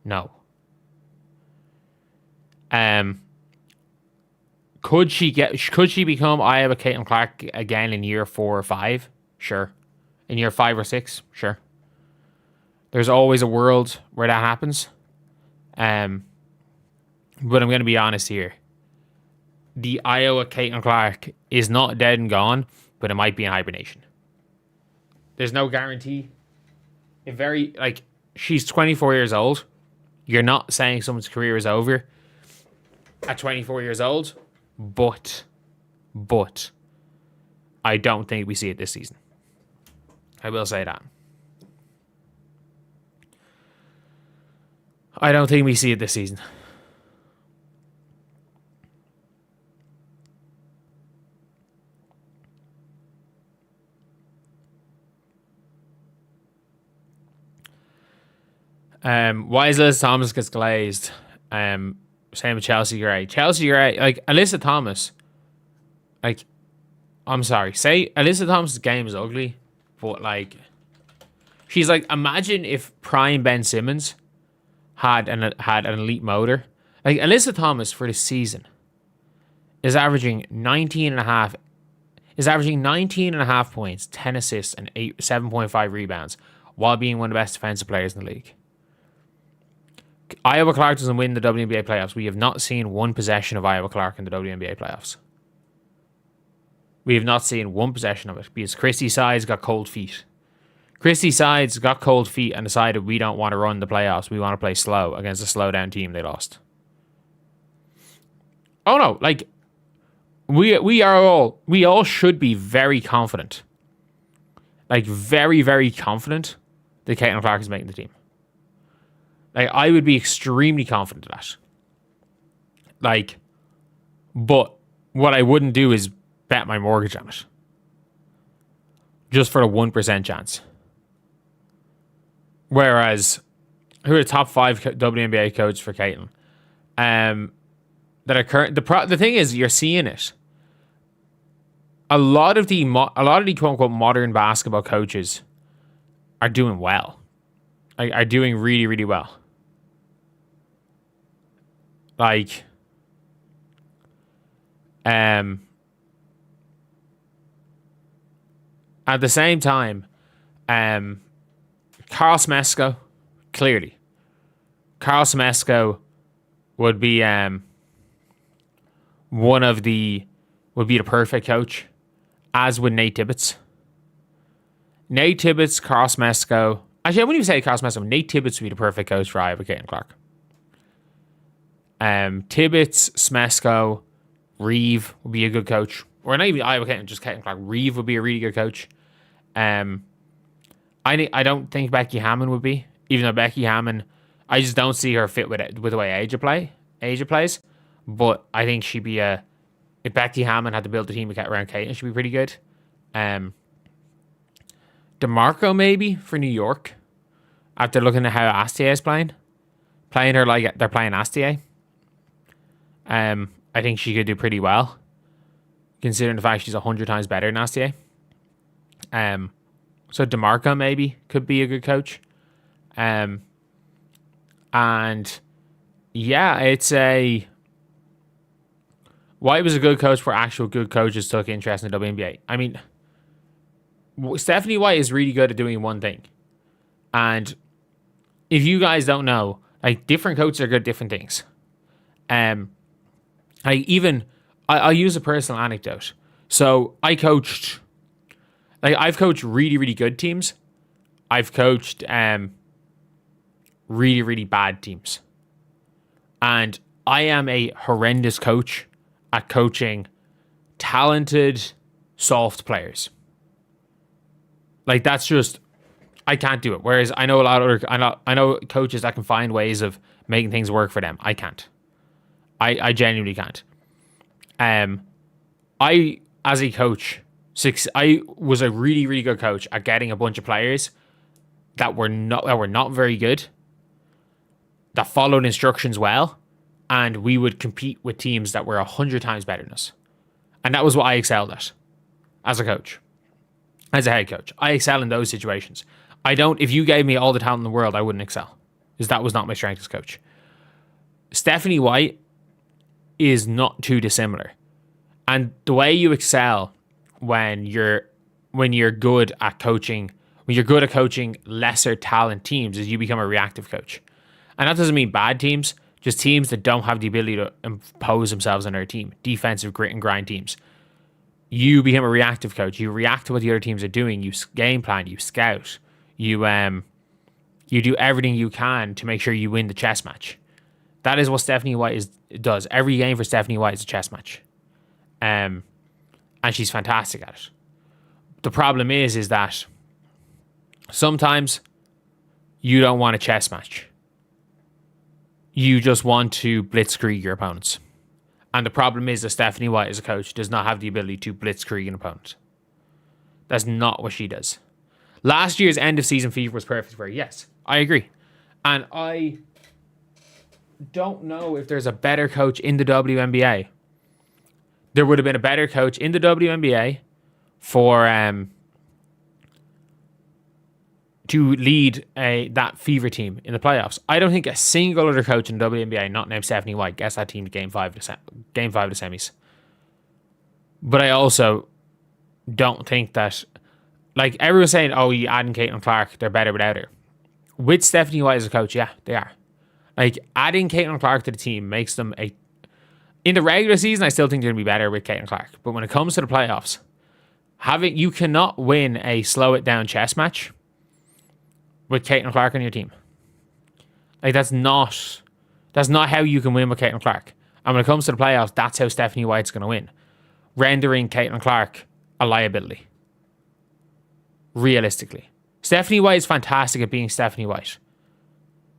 Speaker 1: No. Could she become Iowa Caitlin Clark again in year 4 or 5? Sure. In year 5 or 6? Sure. There's always a world where that happens. But I'm going to be honest here. The Iowa Caitlin Clark is not dead and gone, but it might be in hibernation. There's no guarantee. She's 24 years old. You're not saying someone's career is over at 24 years old, but I don't think we see it this season. I will say that. I don't think we see it this season. Why is Alyssa Thomas gets glazed? Same with Chelsea Gray. Chelsea Gray, like Alyssa Thomas, like, I'm sorry, say Alyssa Thomas' game is ugly, but like, she's like, imagine if prime Ben Simmons had an elite motor. Like Alyssa Thomas for the season is averaging 19 and a half points, 10 assists, and 7.5 rebounds, while being one of the best defensive players in the league. Iowa Clark doesn't win the WNBA playoffs. We have not seen one possession of Iowa Clark in the WNBA playoffs. We have not seen one possession of it because Christy Sides got cold feet. Christy Sides got cold feet and decided we don't want to run the playoffs. We want to play slow against a slow down team they lost. Oh no, like we all should be very confident. Like very, very confident that Caitlin Clark is making the team. Like, I would be extremely confident of that. Like, but what I wouldn't do is bet my mortgage on it. Just for a 1% chance. Whereas, who are the top 5 WNBA coaches for Caitlin? That are current. The thing is, you're seeing it. A lot of the quote unquote modern basketball coaches are doing well. Are doing really, really well. Like, at the same time, Carl Smesko, clearly, Carl Smesko would be would be the perfect coach, as would Nate Tibbetts. Nate Tibbetts, Carl Smesko. Actually, I wouldn't even say Carl Smesko. Nate Tibbetts would be the perfect coach for Iowa Caitlin Clark. Tibbetts, Smesko, Reeve would be a good coach. Or not even Iowa Caitlin, just Caitlin Clark. Reeve would be a really good coach. I don't think Becky Hammond would be. Even though Becky Hammond, I just don't see her fit with the way Asia plays. But I think she'd be if Becky Hammond had to build the team around Caitlin, she'd be pretty good. DeMarco maybe for New York. After looking at how Astier is playing her like they're playing Astier. I think she could do pretty well, considering the fact she's 100 times better than Astier. So DeMarco maybe could be a good coach. And yeah, it's a... White was a good coach where actual good coaches took interest in the WNBA. I mean, Stephanie White is really good at doing one thing. And if you guys don't know, like, different coaches are good at different things. I'll use a personal anecdote. So I've coached really, really good teams. I've coached really, really bad teams. And I am a horrendous coach at coaching talented, soft players. Like, that's just, I can't do it. Whereas I know a lot of I know coaches that can find ways of making things work for them. I can't. I genuinely can't. I, as a coach, I was a really, really good coach at getting a bunch of players that were not very good, that followed instructions well, and we would compete with teams that were 100 times better than us. And that was what I excelled at as a coach, as a head coach. I excel in those situations. If you gave me all the talent in the world, I wouldn't excel, because that was not my strength as coach. Stephanie White is not too dissimilar. And the way you excel when you're good at coaching, lesser talent teams, is you become a reactive coach. And that doesn't mean bad teams, just teams that don't have the ability to impose themselves on their team, defensive grit and grind teams. You become a reactive coach. You react to what the other teams are doing. You game plan, you scout, you do everything you can to make sure you win the chess match. That is what Stephanie White does. Every game for Stephanie White is a chess match. And she's fantastic at it. The problem is that sometimes you don't want a chess match. You just want to blitzkrieg your opponents. And the problem is that Stephanie White as a coach does not have the ability to blitzkrieg an opponent. That's not what she does. Last year's end of season fever was perfect for her. Yes, I agree. And I don't know if there's a better coach in the WNBA. There would have been a better coach in the WNBA for to lead that fever team in the playoffs. I don't think a single other coach in the WNBA, not named Stephanie White, gets that team to game five of the semis. But I also don't think that, like, everyone's saying, oh, you adding Caitlin Clark, they're better without her. With Stephanie White as a coach, yeah, they are. Like, adding Caitlin Clark to the team makes them in the regular season, I still think they're going to be better with Caitlin Clark. But when it comes to the playoffs, you cannot win a slow it down chess match with Caitlin Clark on your team. Like, that's not how you can win with Caitlin Clark. And when it comes to the playoffs, that's how Stephanie White's going to win. Rendering Caitlin Clark a liability. Realistically. Stephanie White is fantastic at being Stephanie White.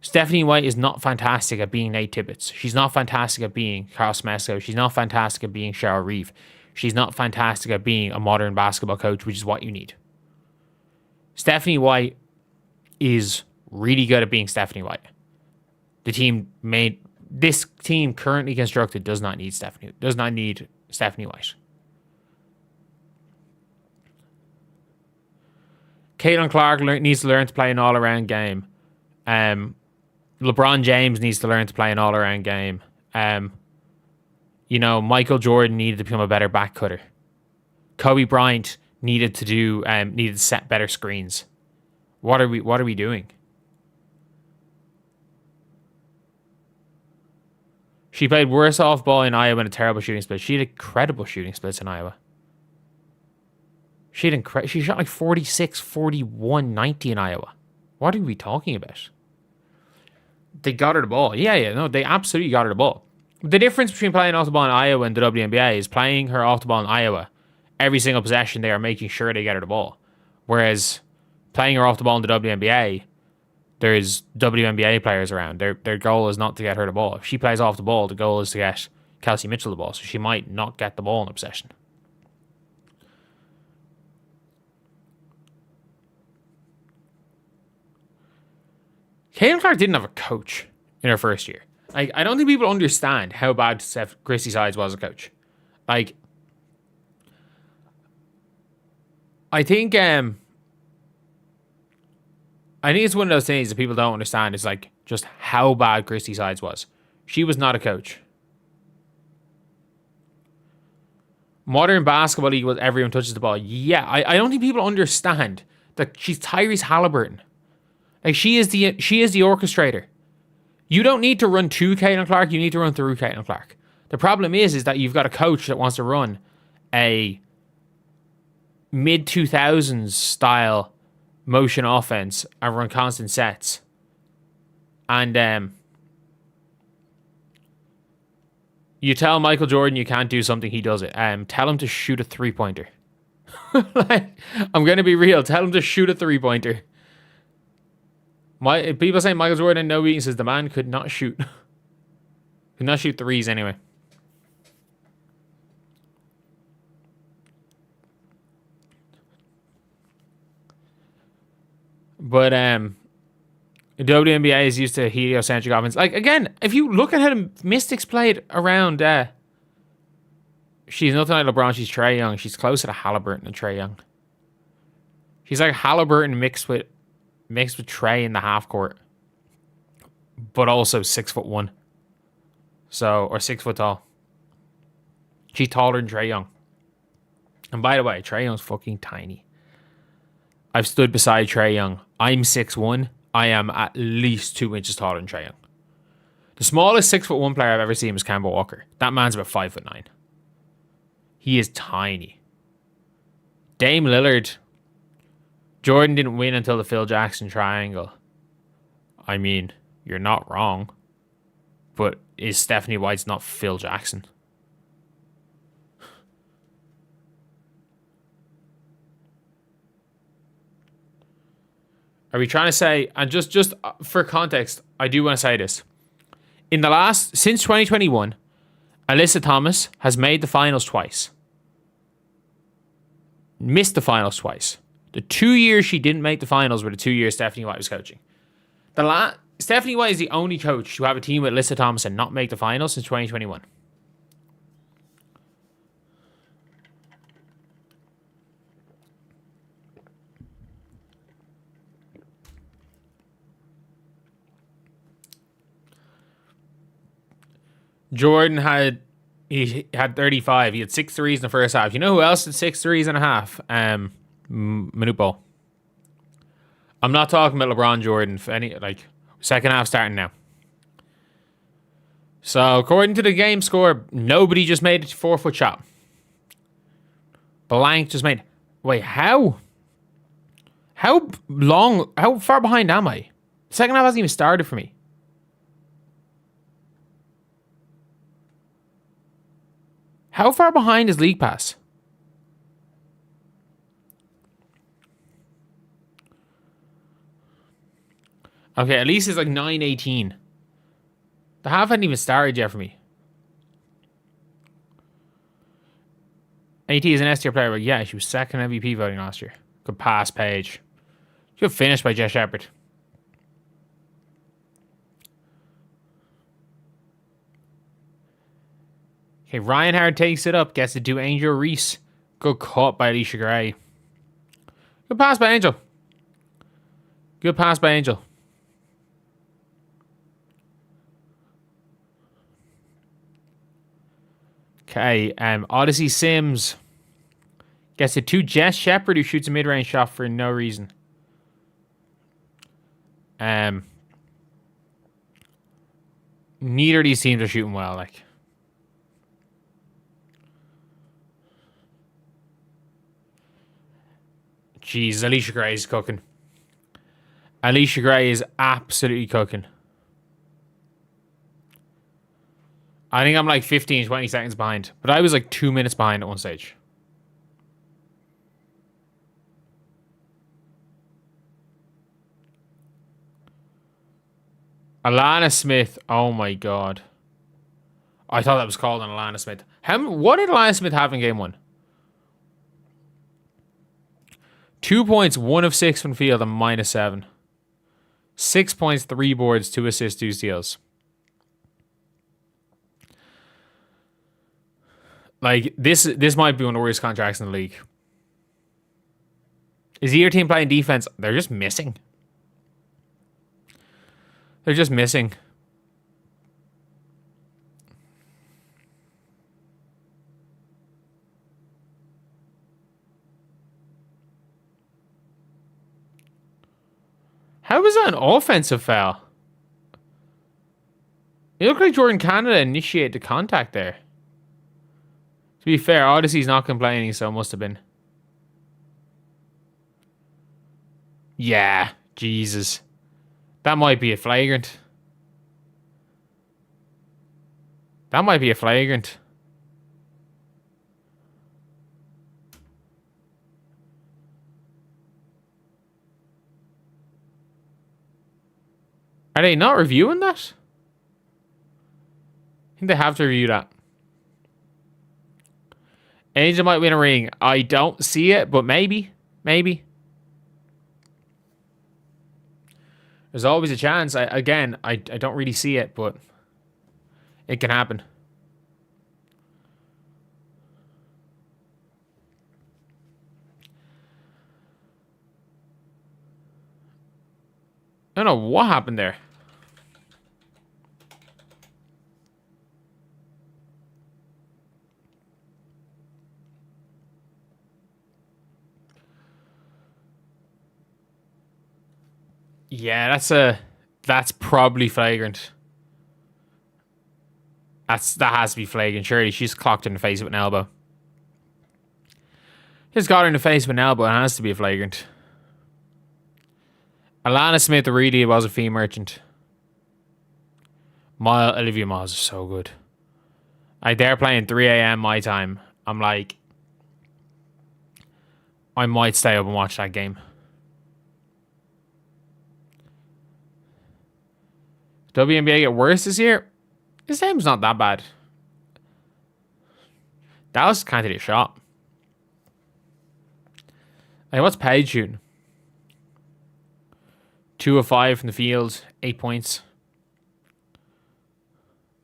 Speaker 1: Stephanie White is not fantastic at being Nate Tibbetts. She's not fantastic at being Carl Smesco. She's not fantastic at being Cheryl Reeve. She's not fantastic at being a modern basketball coach, which is what you need. Stephanie White is really good at being Stephanie White. This team currently constructed does not need Stephanie White. Caitlin Clark needs to learn to play an all-around game. LeBron James needs to learn to play an all-around game. Michael Jordan needed to become a better back cutter. Kobe Bryant needed to set better screens. What are we doing? She played worse off ball in Iowa in a terrible shooting split. She had incredible shooting splits in Iowa. She shot like 46, 41, 90 in Iowa. What are we talking about? They got her the ball. No, they absolutely got her the ball. The difference between playing off the ball in Iowa and the WNBA is playing her off the ball in Iowa. Every single possession, they are making sure they get her the ball. Whereas playing her off the ball in the WNBA, there's WNBA players around. Their goal is not to get her the ball. If she plays off the ball, the goal is to get Kelsey Mitchell the ball. So she might not get the ball in a possession. Caitlin Clark didn't have a coach in her first year. I don't think people understand how bad Christy Sides was as a coach. I think it's one of those things that people don't understand. Is like just how bad Christy Sides was. She was not a coach. Modern basketball league was everyone touches the ball. Yeah, I don't think people understand that she's Tyrese Halliburton. Like she is the orchestrator. You don't need to run to Caitlin Clark. You need to run through Caitlin Clark. The problem is that you've got a coach that wants to run a mid 2000s style motion offense and run constant sets. And you tell Michael Jordan you can't do something, he does it. Tell him to shoot a 3-pointer. Like, I'm going to be real. Tell him to shoot a 3-pointer. People say Michael Jordan had no weaknesses. The man could not shoot. Could not shoot threes anyway. But the WNBA is used to heliocentric offense. Like, again, if you look at how the Mystics played around, she's nothing like LeBron. She's Trae Young. She's closer to Halliburton than Trae Young. She's like Halliburton mixed with Trae in the half court, but also 6'1", or 6 foot tall. She's taller than Trae Young. And by the way, Trae Young's fucking tiny. I've stood beside Trae Young. I'm 6'1". I am at least 2 inches taller than Trae Young. The smallest 6'1" player I've ever seen was Kemba Walker. That man's about 5'9". He is tiny. Dame Lillard. Jordan didn't win until the Phil Jackson triangle. I mean, you're not wrong. But is Stephanie White's not Phil Jackson? Are we trying to say, and just for context, I do want to say this. Since 2021, Alyssa Thomas has made the finals twice. Missed the finals twice. The 2 years she didn't make the finals were the 2 years Stephanie White was coaching. Stephanie White is the only coach to have a team with Alyssa Thomas and not make the finals since 2021. Jordan had 35. He had 6 threes in the first half. You know who else had 6 threes and a half? Manute Bol. I'm not talking about LeBron Jordan. Second half starting now. So according to the game score, nobody just made a 4-foot shot. Blank just made. Wait, how? How far behind am I? Second half hasn't even started for me. How far behind is League Pass? Okay, at least it's like 9:18. The half hadn't even started yet for me. AT is an S tier player, but yeah, she was second MVP voting last year. Good pass, Paige. She got finished by Jess Shepard. Okay, Ryan Howard takes it up, gets to do Angel Reese. Good cut by Alicia Gray. Good pass by Angel. Good pass by Angel. Okay, Odyssey Sims gets it to Jess Shepard, who shoots a mid-range shot for no reason. Neither of these teams are shooting well, like. Jeez, Alicia Gray is cooking. Alicia Gray is absolutely cooking. I think I'm like 15, 20 seconds behind. But I was like 2 minutes behind at one stage. Alana Smith. Oh my god. I thought that was called on Alana Smith. What did Alana Smith have in game 1? 2 points, 1 of 6 from field, and -7. 6 points, 3 boards, 2 assists, 2 steals. Like, this might be one of the worst contracts in the league. Is either team playing defense? They're just missing. They're just missing. How was that an offensive foul? It looked like Jordan Canada initiated the contact there. To be fair, Odyssey's not complaining, so it must have been. Yeah, Jesus. That might be a flagrant. That might be a flagrant. Are they not reviewing that? I think they have to review that. Angel might win a ring. I don't see it, but maybe. Maybe. There's always a chance. I don't really see it, but it can happen. I don't know what happened there. Yeah, that's probably flagrant. That has to be flagrant. Surely she's clocked in the face with an elbow. Just got her in the face with an elbow. It has to be a flagrant. Alana Smith really was a fee merchant. Olivia Miles is so good. They're playing 3 a.m. my time. I'm like, I might stay up and watch that game. WNBA get worse this year? This game's not that bad. Dallas can't hit a shot. Hey, what's Paige shooting? 2 of 5 from the field, 8 points.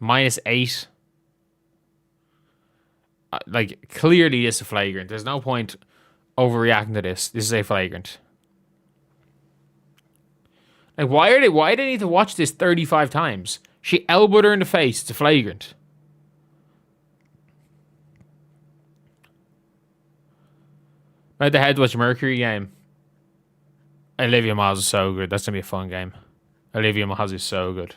Speaker 1: -8. Like, clearly this is a flagrant. There's no point overreacting to this. This is a flagrant. Like, why do they need to watch this 35 times? She elbowed her in the face. It's a flagrant. I had to head to watch Mercury game. Olivia Miles is so good. That's going to be a fun game. Olivia Miles is so good.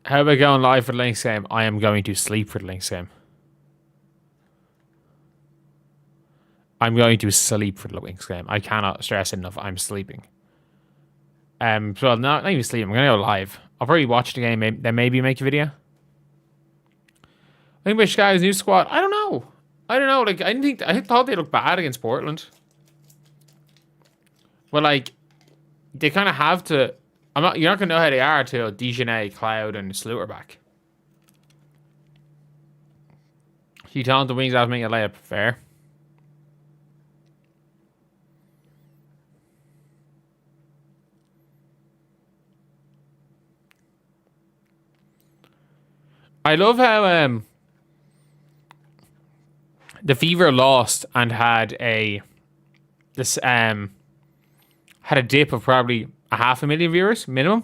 Speaker 1: How about going live for the Lynx game? I am going to sleep for the Lynx game. I'm going to sleep for the Lynx game. I cannot stress enough. I'm sleeping. So not even sleep. I'm going to go live. I'll probably watch the game. Then maybe make a video. I think about Chicago's new squad. I don't know. Like, I thought they looked bad against Portland. But like, they kind of have to. You're not gonna know how they are till Dejanay, Cloud, and Slew are back. She telling the wings out making a layup. Fair. I love how the Fever lost and had a dip of probably 500,000 viewers minimum.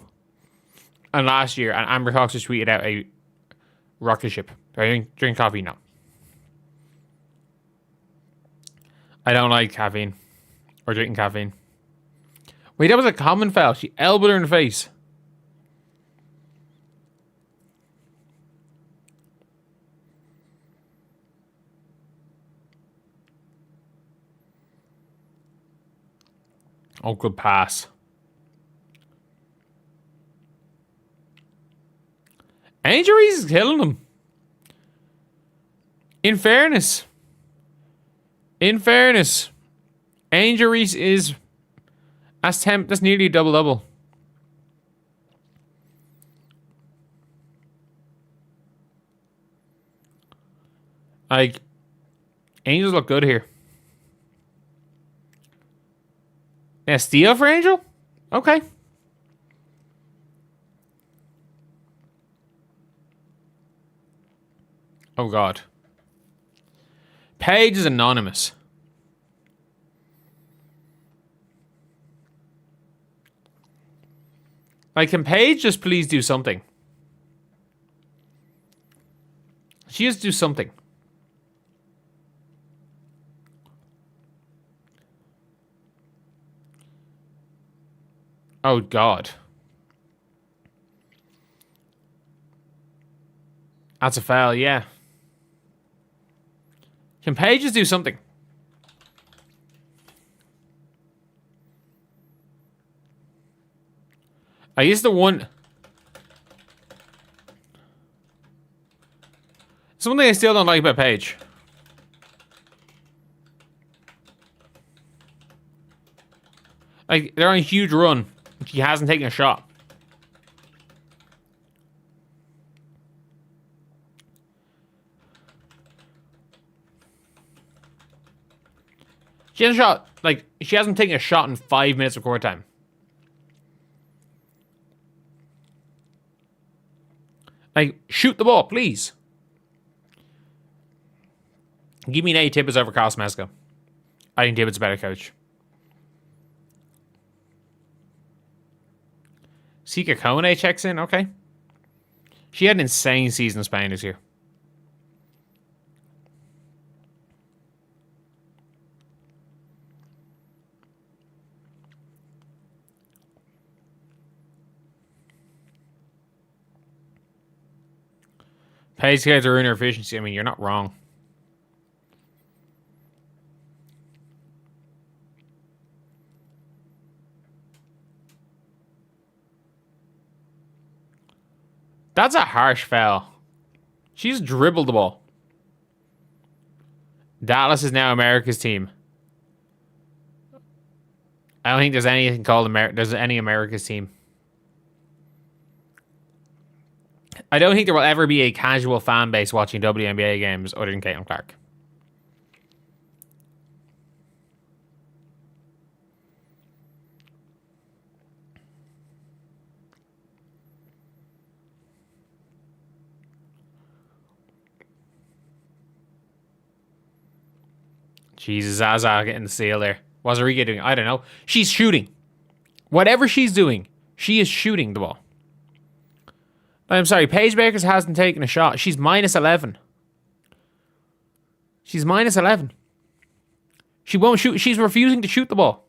Speaker 1: And last year, and Amber Cox just tweeted out a rocket ship. Drink coffee now. I don't like caffeine or drinking caffeine. Wait, that was a common foul. She elbowed her in the face. Oh, good pass. Angel Reese is killing them. In fairness, Angel Reese is that's nearly a double-double. Like, Angels look good here. Yeah, steal for Angel? Okay. Oh, God. Paige is anonymous. Like, can Paige just please do something? She has to do something. Oh, God. That's a foul, yeah. Can Paige just do something? I guess the one... Something I still don't like about Paige. Like, they're on a huge run. She hasn't taken a shot. She hasn't shot, like, she hasn't taken a shot in 5 minutes of court time. Like, shoot the ball, please. Give me Nate Tibbetts over Carl Smeska. I think Tibbetts a better coach. Sika Kone checks in, okay. She had an insane season in Spain this year. Paige guys are in her efficiency. I mean, you're not wrong. That's a harsh foul. She's dribbled the ball. Dallas is now America's team. I don't think there's anything called there's any America's team. I don't think there will ever be a casual fan base watching WNBA games other than Caitlin Clark. Jesus, Zaza getting the steal there. What's Arika doing? I don't know. She's shooting. Whatever she's doing, she is shooting the ball. I'm sorry, Paige Bueckers hasn't taken a shot. She's minus 11. She's minus 11. She won't shoot. She's refusing to shoot the ball.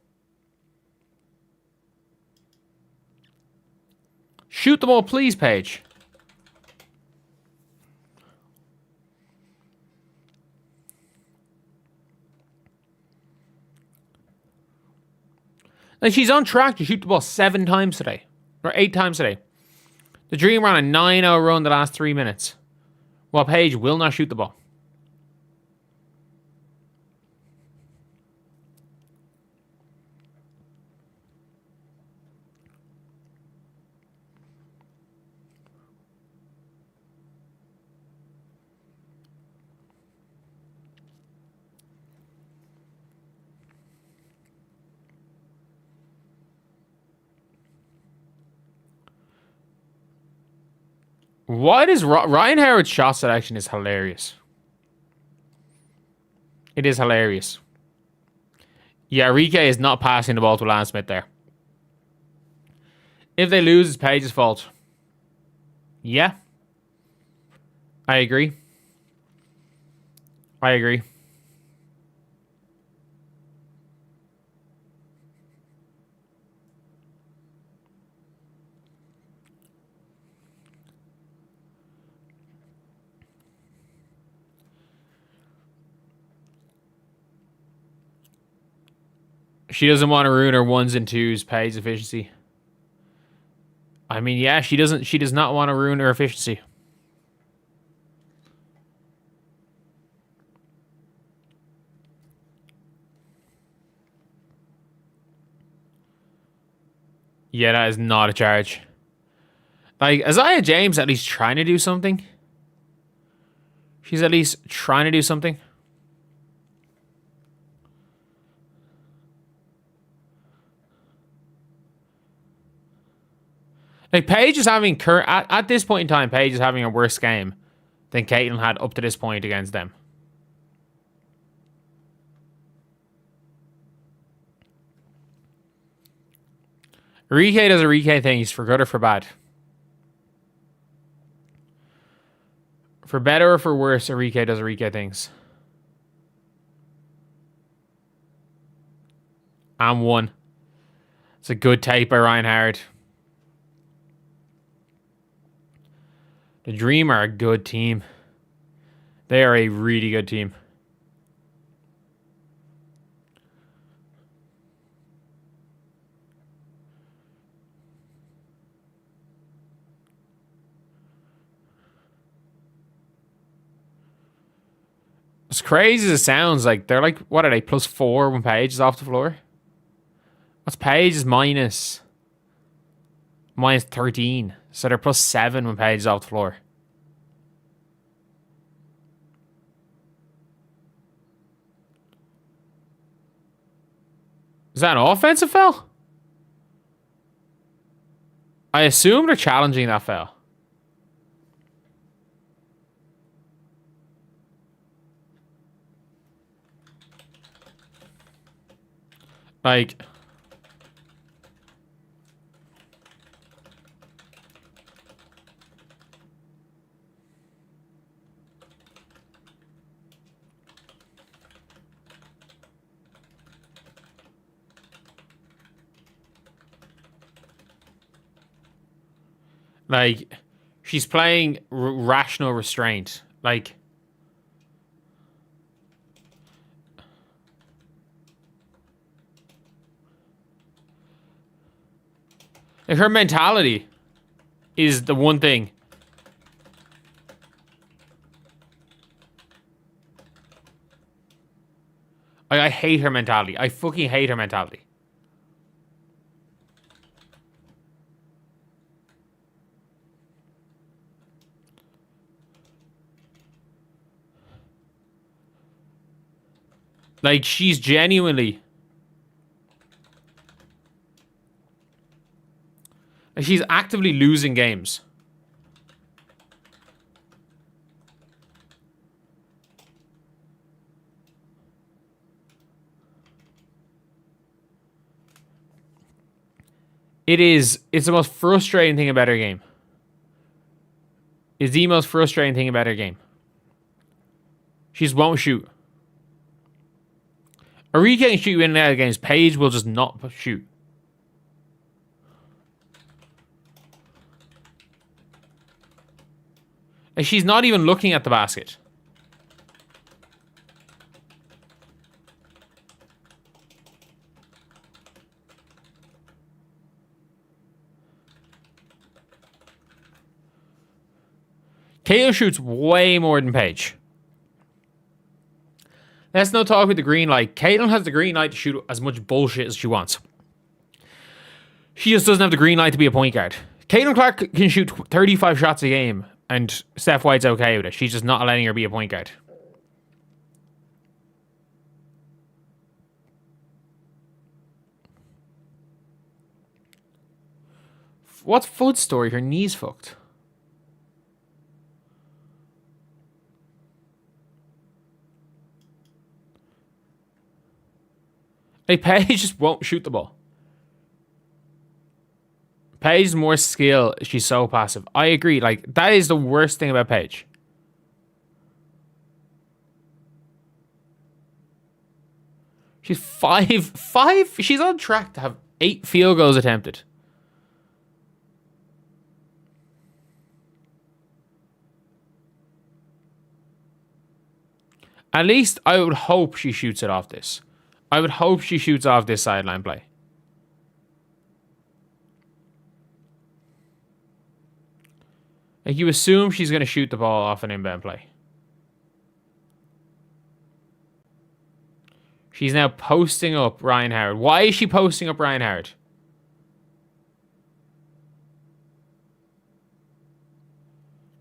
Speaker 1: Shoot the ball, please, Paige. Like, she's on track to shoot the ball 7 times today. Or 8 times today. The Dream ran a 9-0 run the last 3 minutes. While Paige will not shoot the ball. What is Ryan Howard's shot selection is hilarious. It is hilarious. Yeah, Rike is not passing the ball to Lance Smith there. If they lose, it's Paige's fault. Yeah. I agree. I agree. She doesn't want to ruin her 1s and 2s, Paige's efficiency. I mean, yeah, she does not want to ruin her efficiency. Yeah, that is not a charge. Like, Isaiah James at least trying to do something. She's at least trying to do something. Like, Paige is having, at this point in time, Paige is having a worse game than Caitlin had up to this point against them. Arike does Arike things for good or for bad. For better or for worse, Arike does Arike things. And one. It's a good take by Ryan Howard. The Dream are a good team. They are a really good team. As crazy as it sounds, like they're like, what are they, +4 when Paige is off the floor? What's Paige's minus 13. So they're +7 when Paige is off the floor. Is that an offensive foul? I assume they're challenging that foul. Like, she's playing rational restraint. Like her mentality is the one thing. I hate her mentality. I fucking hate her mentality. Like, she's genuinely... she's actively losing games. It's the most frustrating thing about her game. It's the most frustrating thing about her game. She just won't shoot. Arike can shoot in and out of games. Paige will just not shoot. And she's not even looking at the basket. Caitlin shoots way more than Paige. Let's not talk about the green light. Caitlin has the green light to shoot as much bullshit as she wants. She just doesn't have the green light to be a point guard. Caitlin Clark can shoot 35 shots a game, and Steph White's okay with it. She's just not letting her be a point guard. What's Foot's story? Her knee's fucked. Like, Paige just won't shoot the ball. Paige's more skill. She's so passive. I agree. Like, that is the worst thing about Paige. She's five. She's on track to have 8 field goals attempted. At least I would hope she shoots it off this. I would hope she shoots off this sideline play. Like, you assume she's going to shoot the ball off an inbound play. She's now posting up Ryan Howard. Why is she posting up Ryan Howard?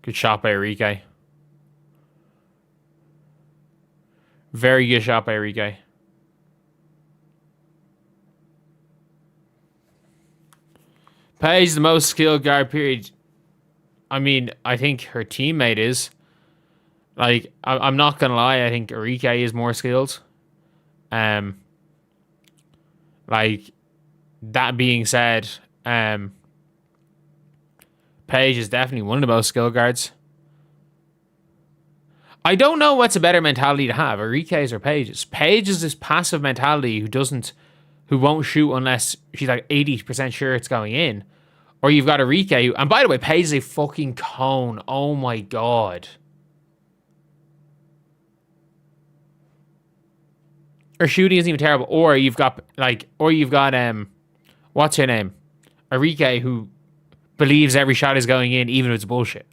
Speaker 1: Good shot by Arike. Very good shot by Arike. Paige is the most skilled guard, period. I mean, I think her teammate is. Like, I'm not going to lie. I think Enrique is more skilled. Like, that being said, Paige is definitely one of the most skilled guards. I don't know what's a better mentality to have, Enrique's or Paige's. Paige is this passive mentality who won't shoot unless she's like 80% sure it's going in. Or you've got Enrique, and by the way, Paige is a fucking cone. Oh my god. Her shooting isn't even terrible. Or you've got what's her name? Enrique, who believes every shot is going in, even if it's bullshit.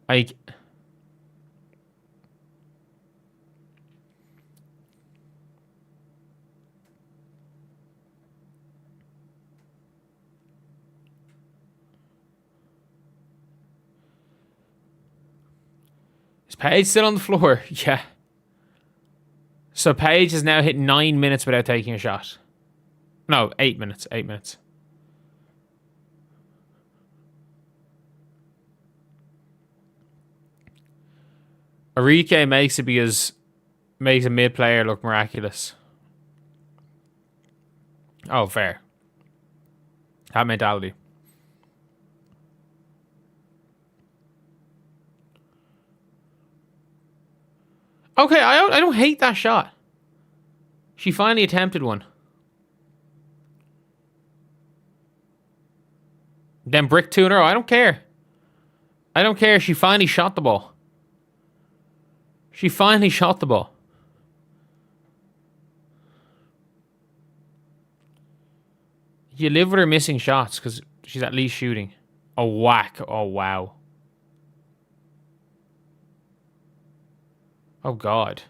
Speaker 1: Like, is Paige still on the floor? Yeah. So Paige has now hit 9 minutes without taking a shot. No, 8 minutes. 8 minutes. Enrique makes a mid player look miraculous. Oh, fair. That mentality. Okay, I don't hate that shot. She finally attempted one. Then brick 2 in a row. I don't care. I don't care. She finally shot the ball. She finally shot the ball. You live with her missing shots because she's at least shooting. A whack. Oh, wow. Oh, God.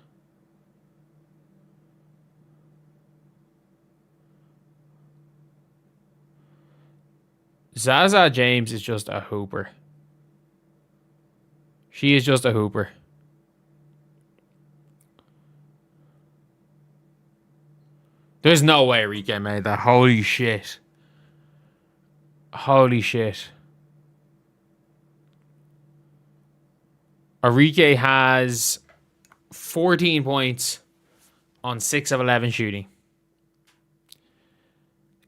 Speaker 1: Zaza James is just a hooper. She is just a hooper. There's no way Enrique made that. Holy shit. Holy shit. Enrique has 14 points on 6 of 11 shooting.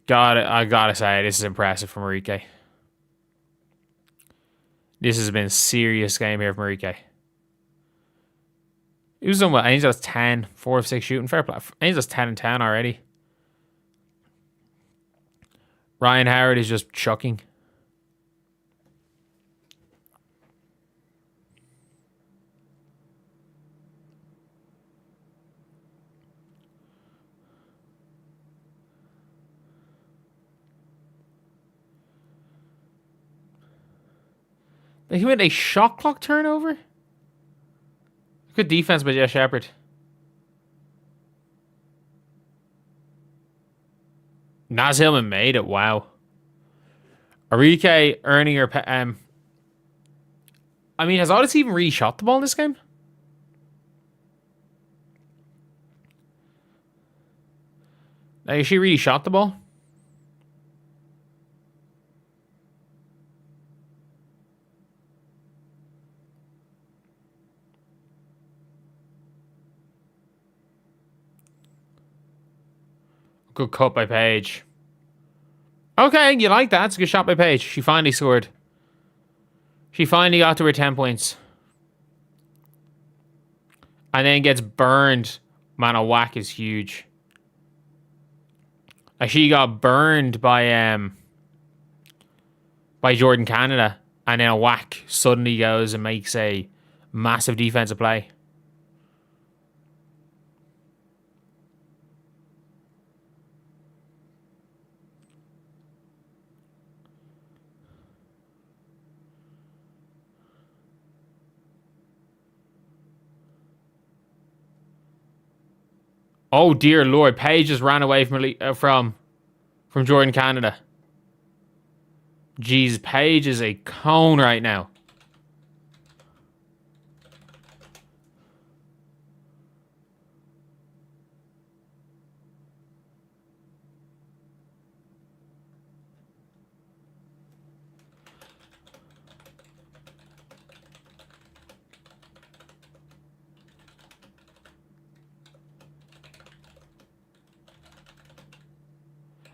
Speaker 1: I gotta say, this is impressive from Enrique. This has been a serious game here from Enrique. He was doing well. Angel has 10, 4 of 6 shooting. Fair play. Angel's 10 and 10 already. Ryan Howard is just chucking. They committed a shot clock turnover? Good defense by Jess Shepard. Naz Hillman made it. Wow. Enrique earning her... I mean, has Odyssey even really shot the ball in this game? Like, has she really shot the ball? Good cut by Paige. Okay, you like that. It's a good shot by Paige. She finally scored. She finally got to her 10 points. And then gets burned. Man, a whack is huge. Like, she got burned by Jordan Canada. And then a whack suddenly goes and makes a massive defensive play. Oh dear Lord, Paige just ran away from Jordan Canada. Jeez, Paige is a cone right now.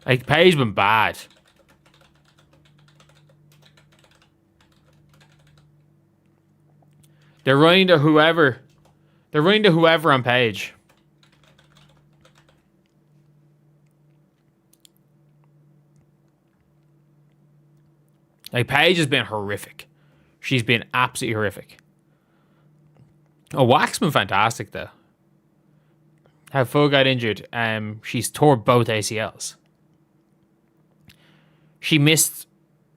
Speaker 1: Like, Paige been bad. They're running to whoever. They're running to whoever on Paige. Like, Paige has been horrific. She's been absolutely horrific. Oh, Wack's been fantastic, though. How Fo got injured. She's tore both ACLs. She missed...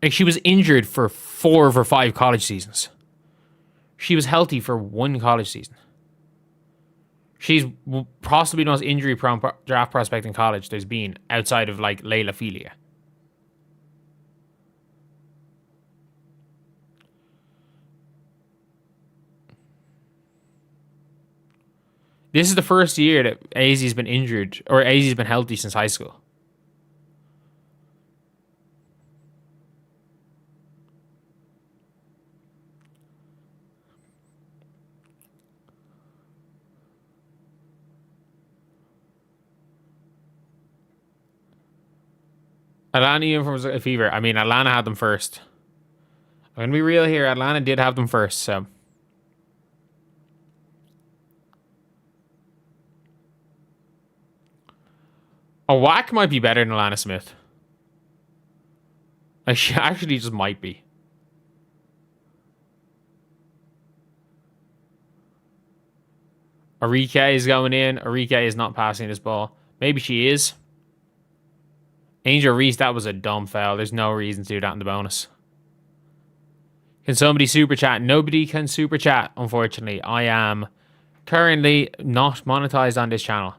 Speaker 1: Like, she was injured for 4 of her 5 college seasons. She was healthy for 1 college season. She's possibly the most injury-prone draft prospect in college there's been, outside of, like, Layla Felia. This is the first year that AZ's been injured, or AZ's been healthy since high school. Atlanta uniforms a fever. I mean, Atlanta had them first. I'm going to be real here. Atlanta did have them first, so... A Wack might be better than Alana Smith. Like, she actually just might be. Arike is going in. Arike is not passing this ball. Maybe she is. Angel Reese, that was a dumb foul. There's no reason to do that in the bonus. Can somebody super chat? Nobody can super chat, unfortunately. I am currently not monetized on this channel.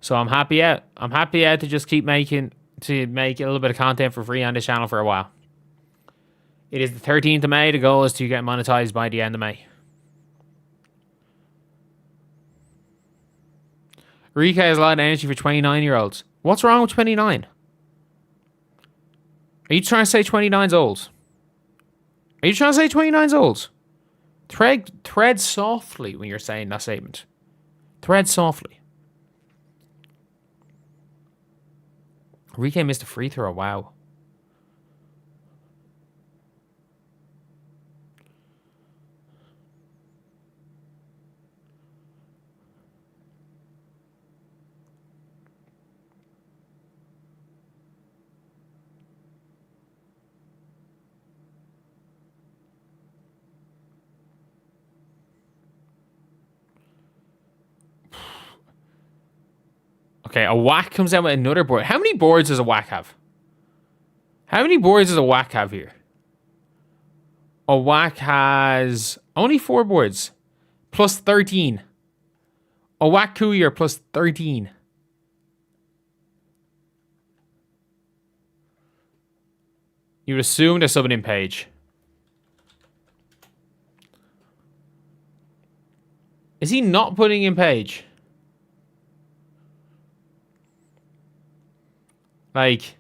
Speaker 1: So I'm happy out. I'm happy out to just keep making a little bit of content for free on this channel for a while. It is the 13th of May. The goal is to get monetized by the end of May. Rika has a lot of energy for 29-year-olds. What's wrong with 29? Are you trying to say 29's old? Are you trying to say 29's old? Tread softly when you're saying that statement. Tread softly. Rike missed a free throw. Wow. Okay, a Whack comes out with another board. How many boards does a Whack have? How many boards does a Whack have here? A Whack has only 4 boards. Plus 13. A Whack Couillard plus 13. You would assume they're subbing in Paige. Is he not putting in Paige? Like...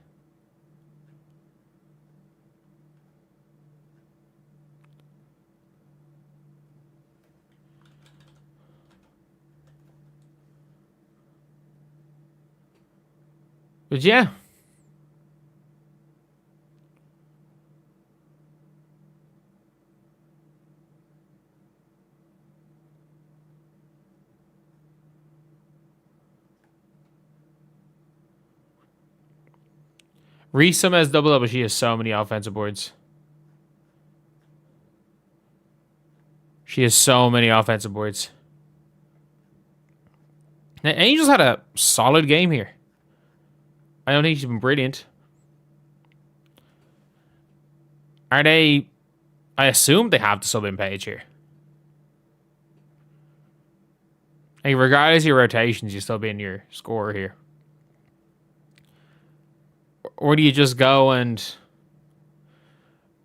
Speaker 1: But yeah. Reese has double but she has so many offensive boards. She has so many offensive boards. Now, Angel's had a solid game here. I don't think she's been brilliant. Are they... I assume they have the sub-in Page here. Like, regardless of your rotations, you still be in your scorer here. Or do you just go and...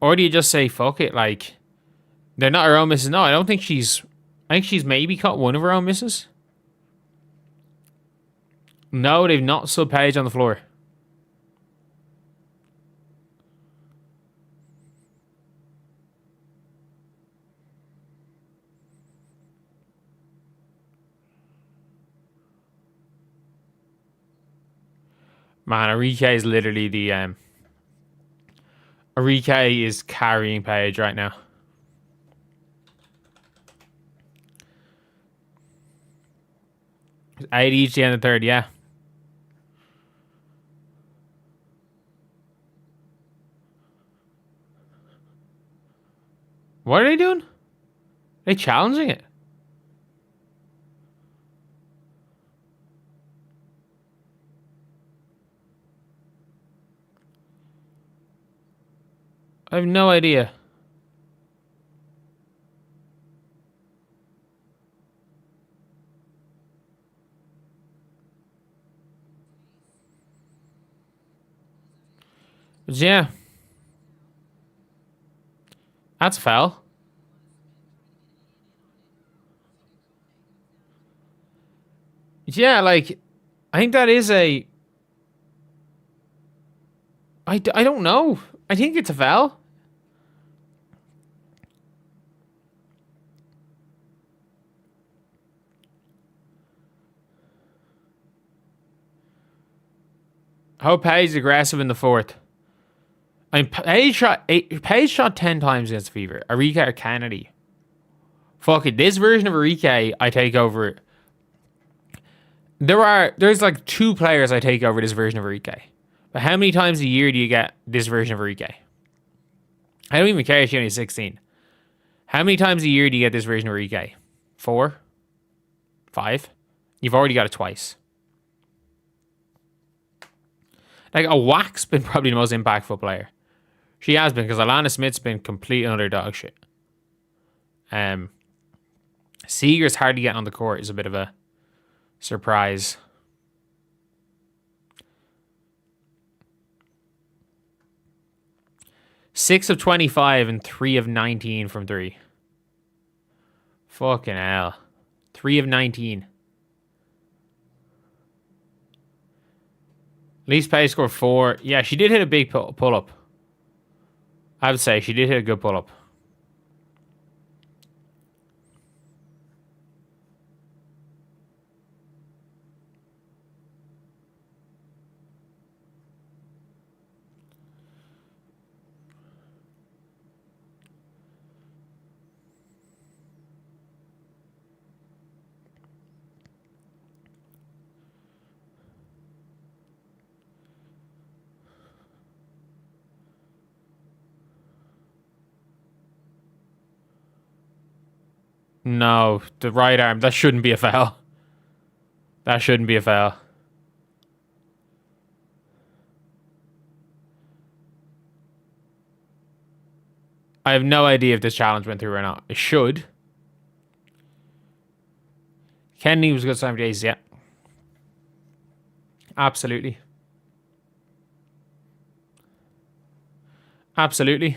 Speaker 1: Or do you just say, fuck it, like... They're not her own misses. No, I don't think she's... I think she's maybe caught one of her own misses. No, they've not sub Page on the floor. Man, Arike is literally the Arike is carrying Paige right now. It's 8 each the end of the third, yeah. What are they doing? Are they challenging it? I have no idea. But yeah. That's foul. Yeah, like, I think that is a... I don't know. I think it's a foul. I hope Paige is aggressive in the fourth. I mean, Paige shot 10 times against Fever. Arike or Kennedy. Fuck it. This version of Arike, I take over. There's like 2 players I take over this version of Arike. But how many times a year do you get this version of Arike? I don't even care if she's only 16. How many times a year do you get this version of Arike? 4? 5? You've already got it twice. Like, a Whack's been probably the most impactful player. She has been, because Alana Smith's been complete and utter dog shit. Seeger's hardly getting on the court is a bit of a surprise. Six of 25 and 3 of 19 from 3. Fucking hell. 3 of 19. At least Paige scored 4. Yeah, she did hit a big pull-up. I would say she did hit a good pull-up. No, the right arm. That shouldn't be a foul. That shouldn't be a foul. I have no idea if this challenge went through or not. It should. Kennedy was a good sign for days, yeah. Absolutely. Absolutely.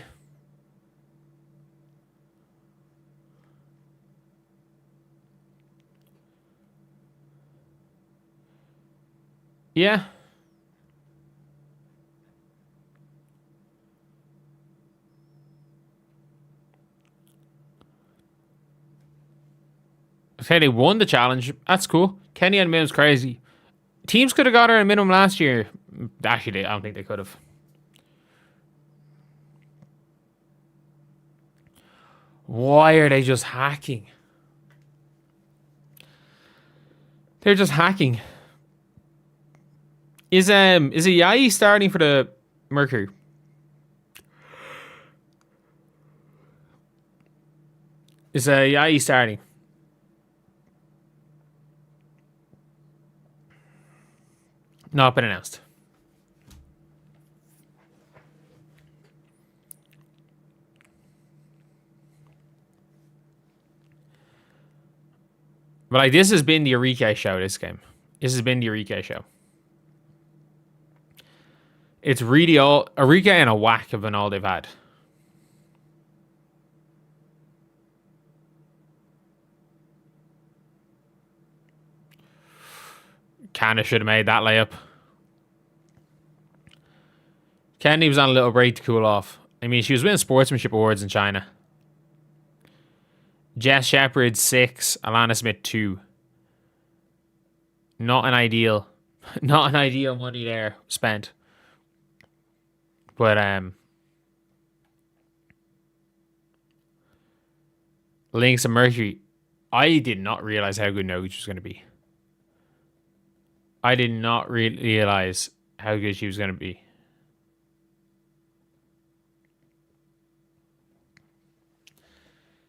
Speaker 1: Yeah. Okay, they won the challenge. That's cool. Kenny and minimum's crazy. Teams could have got her a minimum last year. Actually, I don't think they could have. Why are they just hacking? They're just hacking. Is Yai starting for the Mercury? Is Yai starting? Not been announced. But like, this has been the Arike show, this game. This has been the Arike show. It's really all... Arike and a Whack have been all they've had. Kinda should have made that layup. Kennedy was on a little break to cool off. I mean, she was winning sportsmanship awards in China. Jess Shepard 6, Alana Smith 2. Not an ideal Not an ideal money there spent. But Lynx and Mercury, I did not realize how good Noguch was going to be. I did not realize how good she was going to be.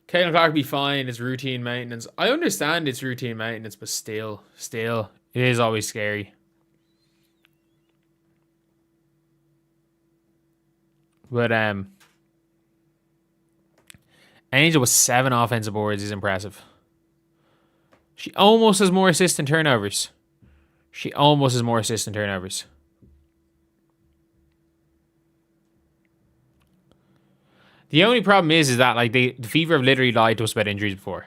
Speaker 1: Caitlin Clark will be fine. It's routine maintenance. I understand it's routine maintenance, but still, it is always scary. But Angel with 7 offensive boards is impressive. She almost has more assists and turnovers. The only problem is that like the Fever have literally lied to us about injuries before.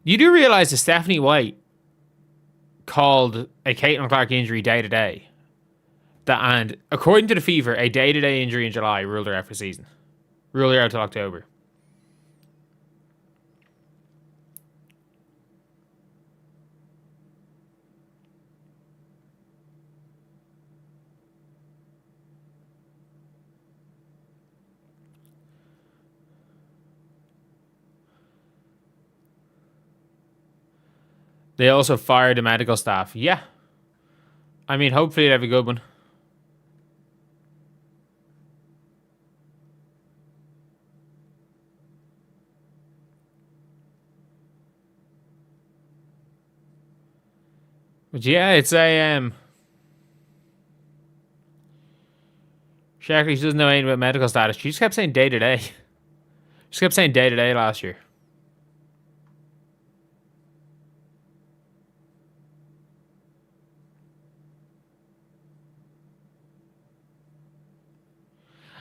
Speaker 1: You do realize that Stephanie White called a Caitlin Clark injury day-to-day. And according to the Fever, a day-to-day injury in July ruled her out for the season. Ruled her out till October. They also fired the medical staff. Yeah. I mean, hopefully they have a good one. But yeah, it's a she actually doesn't know anything about medical status. She just kept saying day to day. She kept saying day to day last year.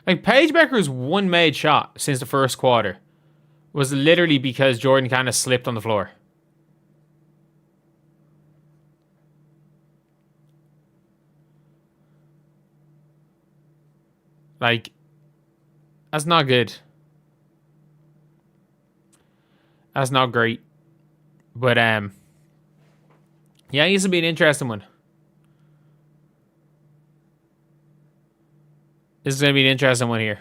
Speaker 1: Like Paige Bueckers' one made shot since the first quarter was literally because Jordan kind of slipped on the floor. Like, that's not good. That's not great. But yeah, it used to be an interesting one. This is going to be an interesting one here.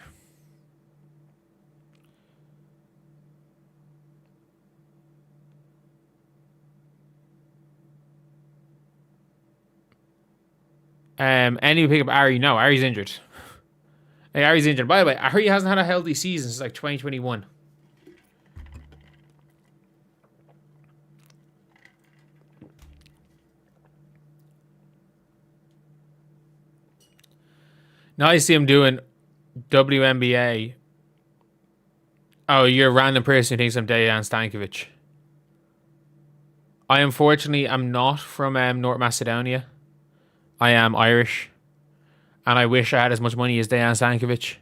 Speaker 1: Any pick up Ari? No, Ari's injured. Hey, Ari's injured. By the way, Ari hasn't had a healthy season since like 2021. Now I see him doing WNBA. Oh, you're a random person who thinks I'm Dejan Stankovic. I unfortunately am not from North Macedonia. I am Irish. And I wish I had as much money as Dejan Stankovic.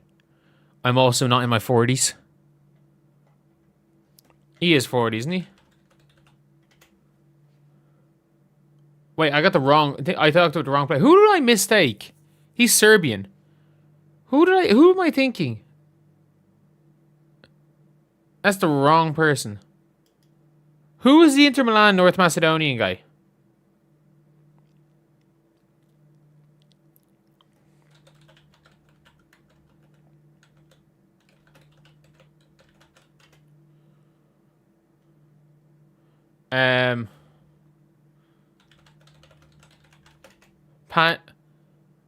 Speaker 1: I'm also not in my 40s. He is 40, isn't he? Wait, I got the wrong... I talked about the wrong player. Who did I mistake? He's Serbian. Who am I thinking? That's the wrong person. Who is the Inter Milan North Macedonian guy?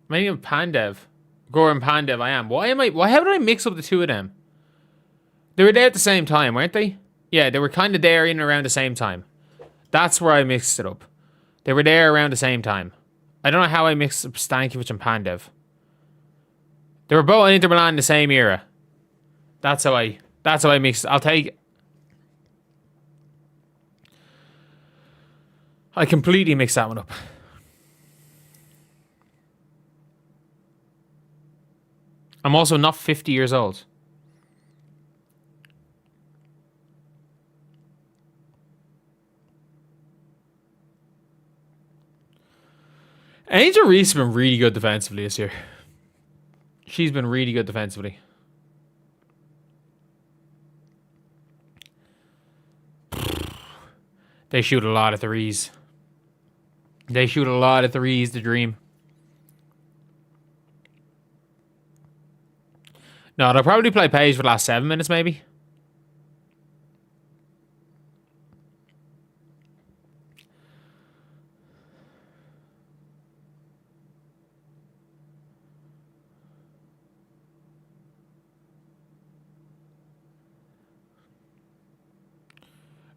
Speaker 1: Maybe Pandev. Goran Pandev, I am. How did I mix up the two of them? They were there at the same time, weren't they? Yeah, they were kind of there in and around the same time. That's where I mixed it up. They were there around the same time. I don't know how I mixed up Stankovic and Pandev. They were both in Inter Milan in the same era. That's how I mixed. I completely mixed that one up. I'm also not 50 years old. Angel Reese has been really good defensively this year. She's been really good defensively. They shoot a lot of threes. They shoot a lot of threes, the Dream. No, they'll probably play Paige for the last 7 minutes, maybe.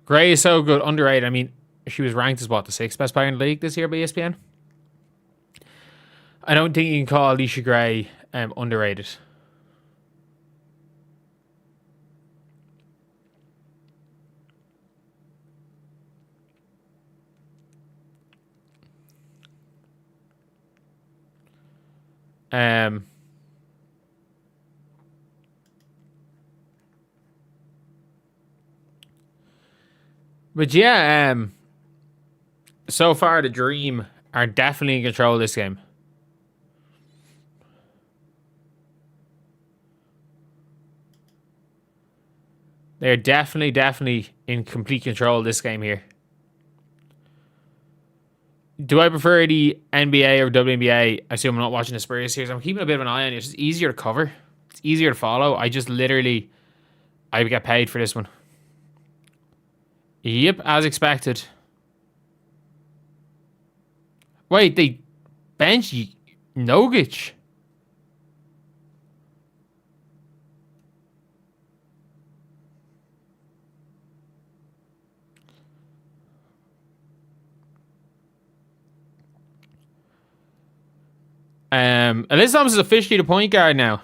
Speaker 1: Gray is so good, underrated. I mean, she was ranked as what, the 6th best player in the league this year by ESPN. I don't think you can call Alicia Gray underrated. But yeah, so far the Dream are definitely in control of this game. They're definitely in complete control of this game here. Do I prefer the NBA or WNBA? I assume I'm not watching the Spurs series. I'm keeping a bit of an eye on it. It's just easier to cover. It's easier to follow. I get paid for this one. Yep, as expected. Wait, they bench Nogic. Alyssa Thomas is officially the point guard now.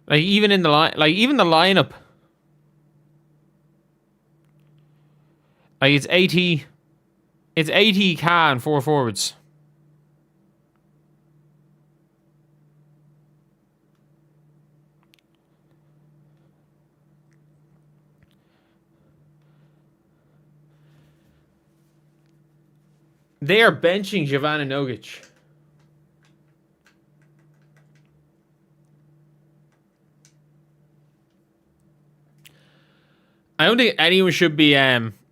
Speaker 1: Like even in the line, like even the lineup. Like it's AT K and 4 forwards. They are benching Giovanna Nogic. I don't think anyone should be.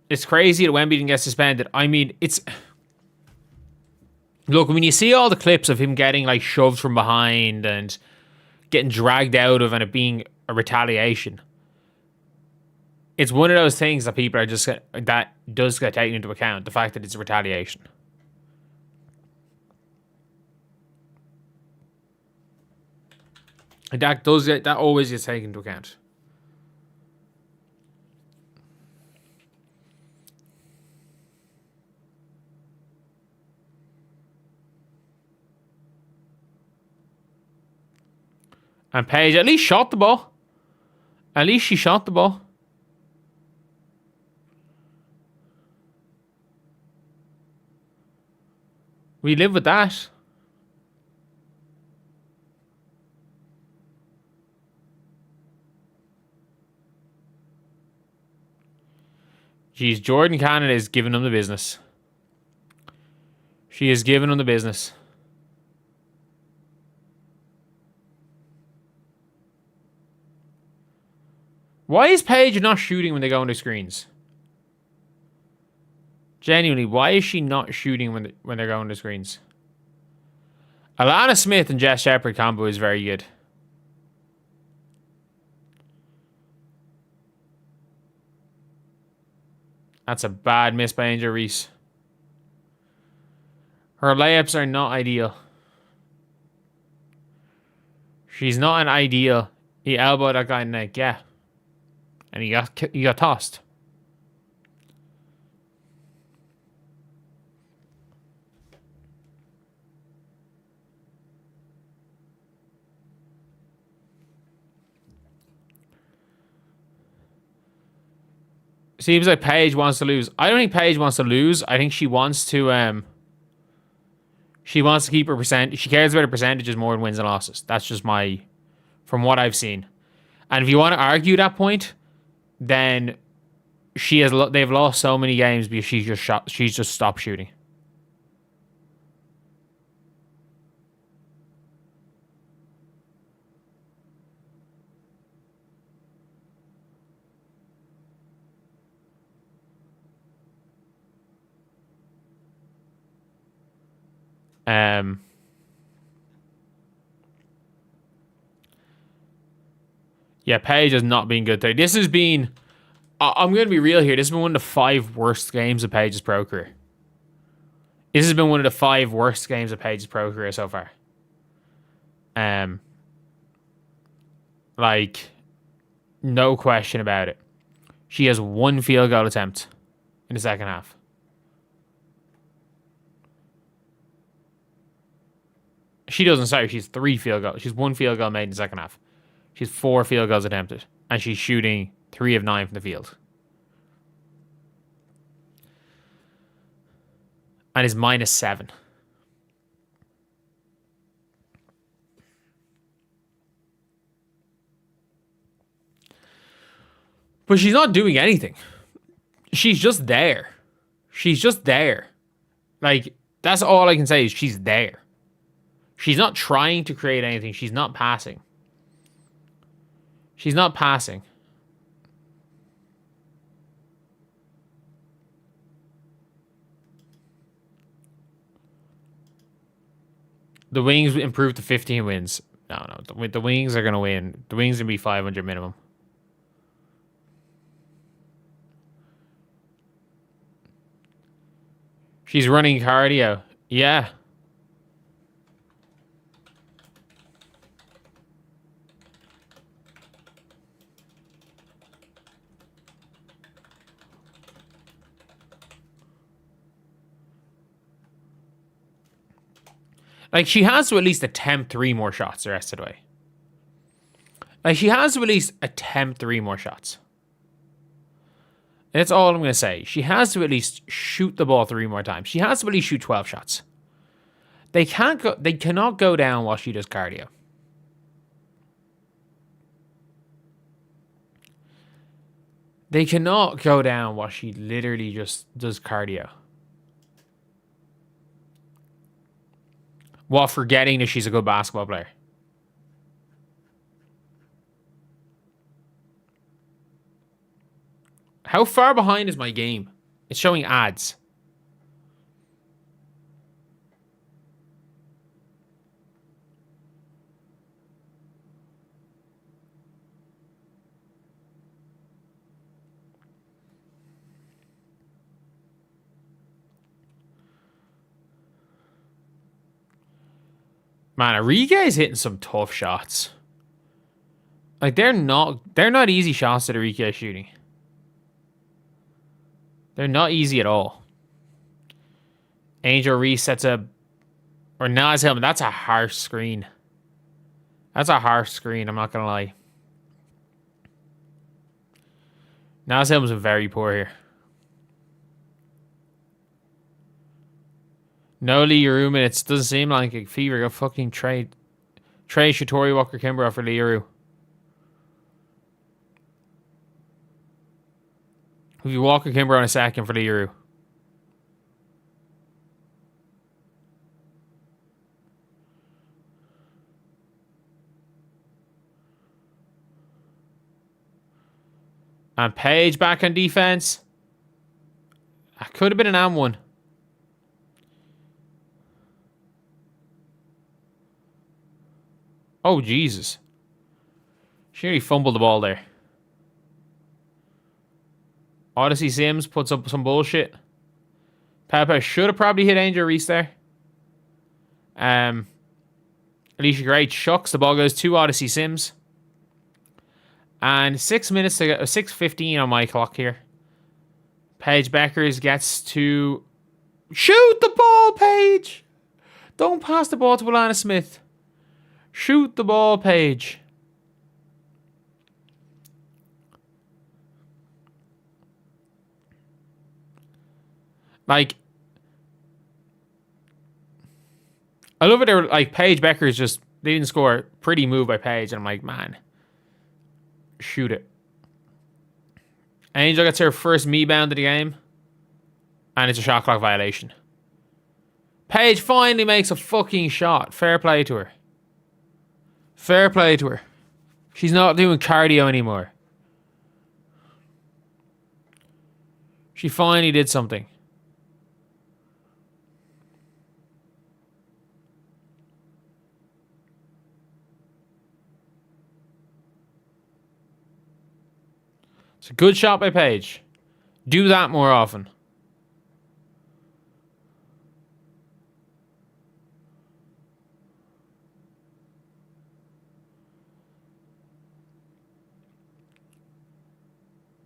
Speaker 1: It's crazy that Wemby didn't get suspended. I mean, it's. Look, when you see all the clips of him getting like shoved from behind and getting dragged out of and it being a retaliation, it's one of those things that people are just that does get taken into account. The fact that it's a retaliation. That always gets taken into account. And Paige at least shot the ball. At least she shot the ball. We live with that. Jeez, Jordan Cannon is giving them the business. She is giving them the business. Why is Paige not shooting when they go into screens? Genuinely, why is she not shooting when they're going to screens? Alana Smith and Jess Shepard combo is very good. That's a bad miss by Angel Reese. Her layups are not ideal. She's not an ideal. He elbowed that guy in the neck, yeah. And he got tossed. Seems like Paige wants to lose. I don't think Paige wants to lose. I think she wants to keep her percent. She cares about her percentages more than wins and losses. That's just from what I've seen. And if you want to argue that point, then they've lost so many games because she's just stopped shooting. Yeah, Paige has not been good today. This has been... I'm going to be real here. This has been one of the 5 worst games of Paige's pro career. This has been one of the 5 worst games of Paige's pro career so far. Like, no question about it. She has 1 field goal attempt in the second half. She doesn't, sorry, she's 3 field goals. She's 1 field goal made in the second half. She's 4 field goals attempted. And she's shooting 3 of 9 from the field. And is -7. But she's not doing anything. She's just there. She's just there. Like, that's all I can say is she's there. She's not trying to create anything. She's not passing. She's not passing. The Wings improved to 15 wins. No. The Wings are going to win. The Wings are going to be 500 minimum. She's running cardio. Yeah. Like, she has to at least attempt 3 more shots the rest of the way. Like, she has to at least attempt 3 more shots. That's all I'm going to say. She has to at least shoot the ball 3 more times. She has to at least shoot 12 shots. They cannot go down while she does cardio. They cannot go down while she literally just does cardio. While forgetting that she's a good basketball player. How far behind is my game? It's showing ads. Man, Enrique is hitting some tough shots. Like, they're not easy shots that Enrique is shooting. They're not easy at all. Angel Reese sets a... Or Nas Hillman. That's a harsh screen. That's a harsh screen, I'm not going to lie. Nas Hillman's very poor here. No Lee Yaroo minutes. Doesn't seem like a Fever. Go fucking trade. Trade Shatori Walker Kimbrough for Lee Yaroo. If you Walker Kimbrough in a second for Lee Yaroo. And Paige back on defense. That could have been an M1. Oh, Jesus. She nearly fumbled the ball there. Odyssey Sims puts up some bullshit. Pepe should have probably hit Angel Reese there. Alicia Gray chucks. The ball goes to Odyssey Sims. And 6 minutes to go. 6:15 on my clock here. Paige Bueckers gets to shoot the ball, Paige. Don't pass the ball to Alana Smith. Shoot the ball, Paige. Like, I love it. They're like, Paige Bueckers just, they didn't score. Pretty move by Paige. And I'm like, man, shoot it. Angel gets her first me-bound of the game. And it's a shot clock violation. Paige finally makes a fucking shot. Fair play to her. Fair play to her. She's not doing cardio anymore. She finally did something. It's a good shot by Paige. Do that more often.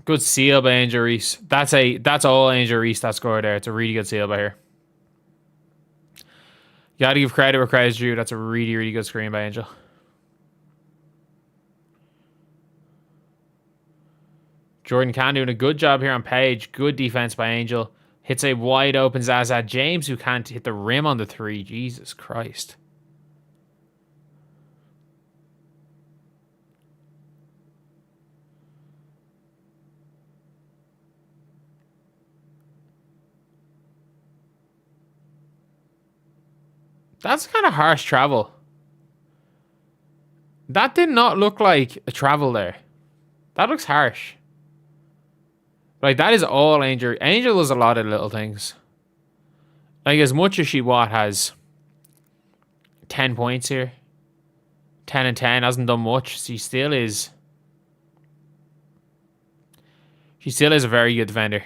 Speaker 1: Good seal by Angel Reese. That's all Angel Reese that scored there. It's a really good seal by her. You gotta give credit where credit's due. That's a really, really good screen by Angel. Jordan Can doing a good job here on Paige. Good defense by Angel. Hits a wide open Zaza James who can't hit the rim on the three. Jesus Christ. That's kind of harsh travel. That did not look like a travel there. That looks harsh. Like, that is all Angel. Angel does a lot of little things. Like, as much as she, has 10 points here. 10 and 10, hasn't done much. She still is a very good defender.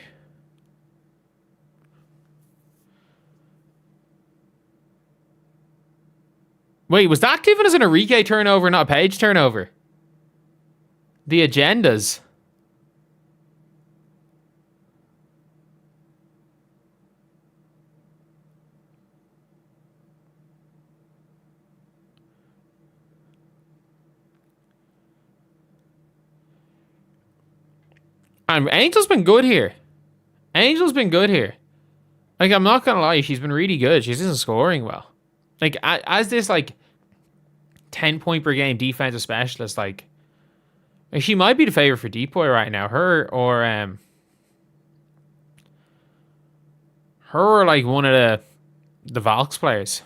Speaker 1: Wait, was that given as an Enrique turnover, not a Paige turnover? The agendas. And Angel's been good here. Angel's been good here. Like, I'm not gonna lie, she's been really good. She isn't scoring well. Like, as this, like, 10 point per game defensive specialist, like she might be the favorite for Depoy right now. Her or like one of the Valks players.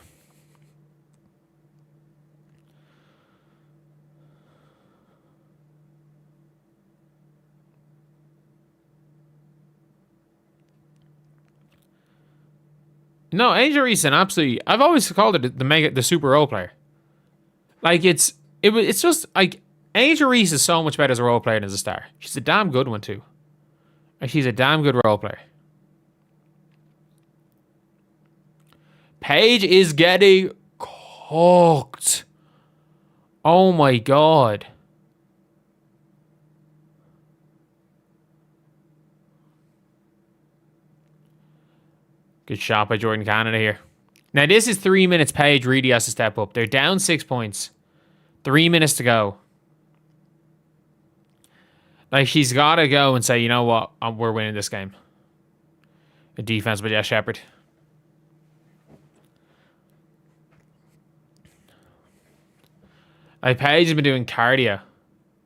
Speaker 1: No, Angel Reese an absolutely. I've always called her the super role player. Like it's just like Angel Reese is so much better as a role player than as a star. She's a damn good one too. Like, she's a damn good role player. Paige is getting cooked. Oh my god. Good shot by Jordan Canada here. Now, this is 3 minutes. Paige really has to step up. They're down 6 points. 3 minutes to go. Like, she's got to go and say, you know what? We're winning this game. The defense by Jess Shepard. Like, Paige has been doing cardio.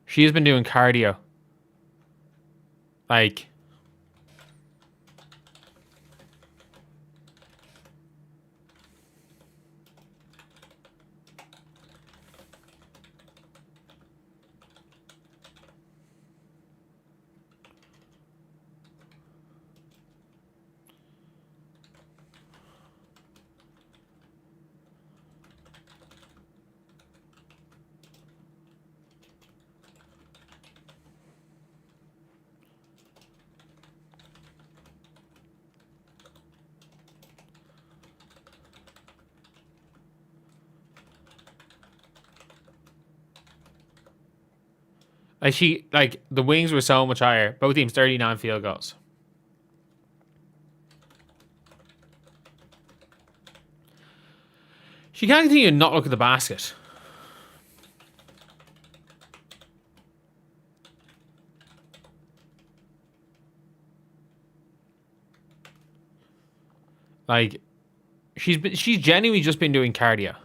Speaker 1: She has been doing cardio. Like... Like, the wings were so much higher. Both teams 39 field goals. She can't continue to not look at the basket. Like, she's genuinely just been doing cardio.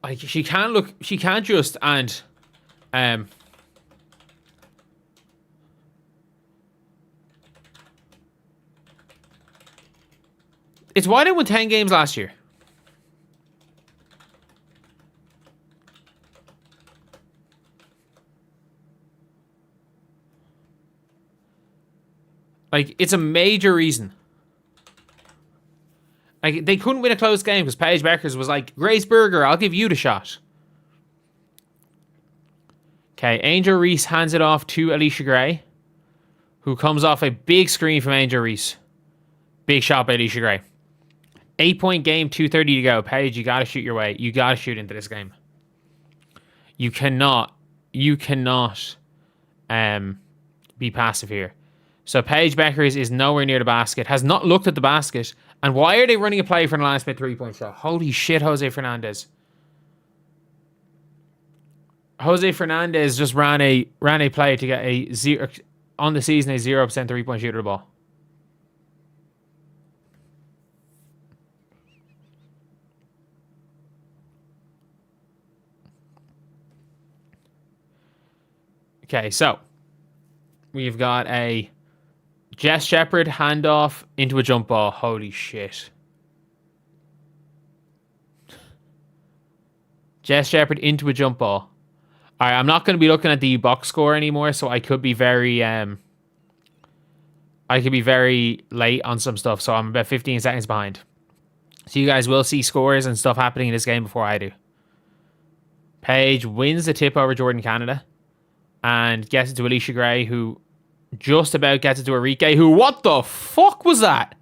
Speaker 1: Like, she can't just, and, it's why they won 10 games last year. Like, it's a major reason. Like, they couldn't win a close game because Paige Bueckers was like, Grace Berger, I'll give you the shot. Okay, Angel Reese hands it off to Alicia Gray, who comes off a big screen from Angel Reese. Big shot by Alicia Gray. 8-point game, 2:30 to go. Paige, you got to shoot your way. You got to shoot into this game. You cannot be passive here. So Paige Bueckers is nowhere near the basket, has not looked at the basket. And why are they running a play for an last minute 3-point shot? Holy shit, Jose Fernandez. Jose Fernandez just ran a play to get a 0 on the season, a 0% 3-point shooter of the ball. Okay, so we've got a Jess Shepard handoff into a jump ball. Holy shit. Jess Shepard into a jump ball. All right, I'm not going to be looking at the box score anymore, so I could be very late on some stuff, so I'm about 15 seconds behind. So you guys will see scores and stuff happening in this game before I do. Paige wins the tip over Jordan Canada and gets it to Alicia Gray, who just about gets it to Enrique, who, what the fuck was that?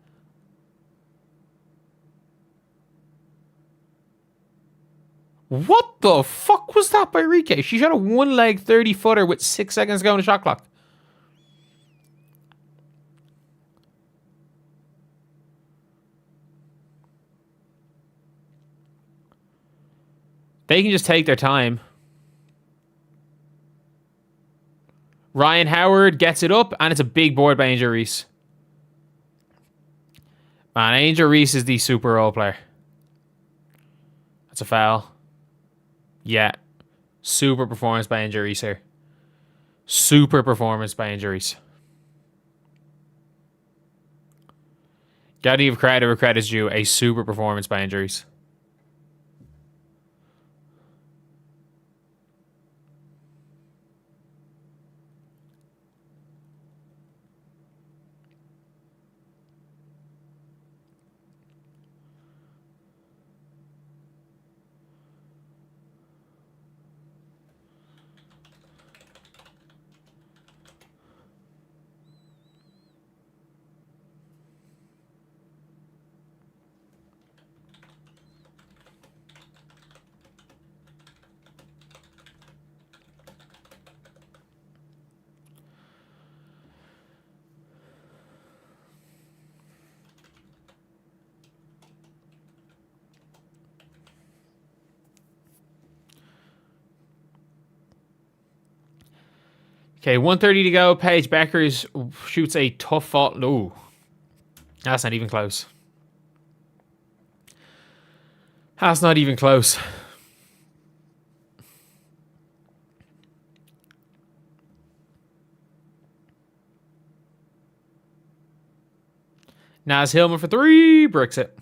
Speaker 1: What the fuck was that by Enrique? She shot a one-leg 30-footer with 6 seconds to go on the shot clock. They can just take their time. Ryan Howard gets it up, and it's a big board by Angel Reese. Man, Angel Reese is the super role player. That's a foul. Yeah. Super performance by Angel Reese here. Super performance by Angel Reese. Gotta give credit where credit's due. A super performance by Angel Reese. Okay, 1:30 to go. Paige Bueckers shoots a tough fault. No, that's not even close. That's not even close. Naz Hillman for 3. Bricks it.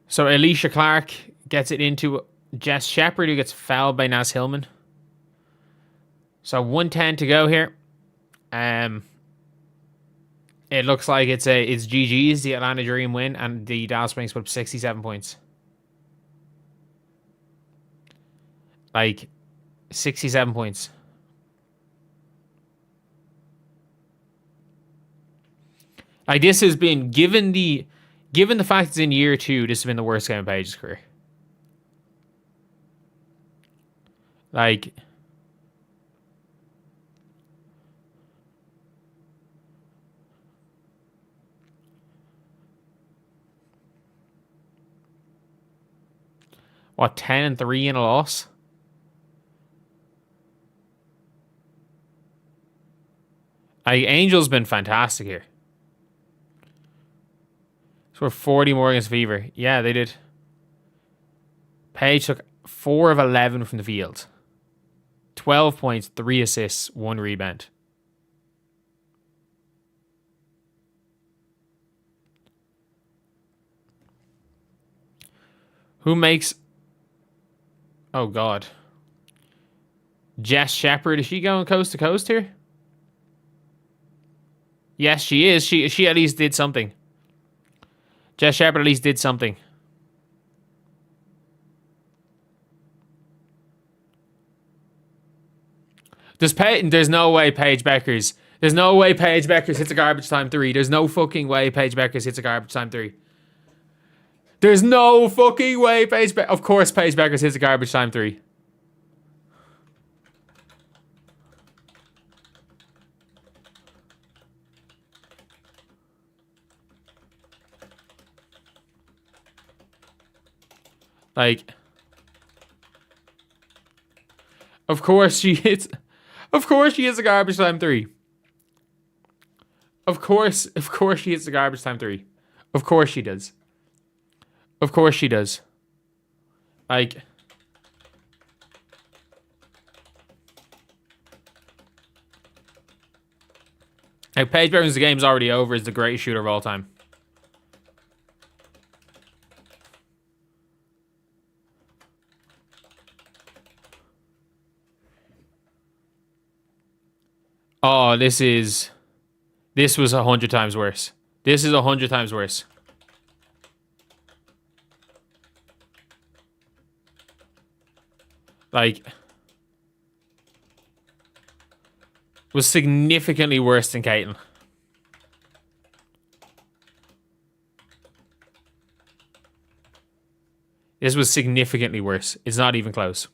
Speaker 1: So Alicia Clark gets it into Jess Shepard, who gets fouled by Naz Hillman. So 1:10 to go here. It looks like it's GG's, the Atlanta Dream win, and the Dallas Springs put up 67 points. Like 67 points. Like, this has been, given the fact it's in year 2, this has been the worst game of Paige's career. Like, what, 10-3 in a loss? Like, Angel's been fantastic here. Scored 40 more against Fever. Yeah, they did. Paige took 4 of 11 from the field. 12 points, 3 assists, 1 rebound. Who makes... Oh, God. Jess Shepard. Is she going coast to coast here? Yes, she is. She at least did something. Jess Shepard at least did something. There's no way Paige Bueckers. There's no way Paige Bueckers hits a garbage time 3. There's no fucking way Paige Bueckers hits a garbage time 3. There's no fucking way Of course Paige Bueckers hits a garbage time 3. Like, of course she hits a garbage time 3. Of course she hits a garbage time 3. Of course she does. Of course she does. Like, Paige Bueckers, the game's already over, is the greatest shooter of all time. Oh, this was 100 times worse. This is 100 times worse. Like, was significantly worse than Caitlin. This was significantly worse. It's not even close.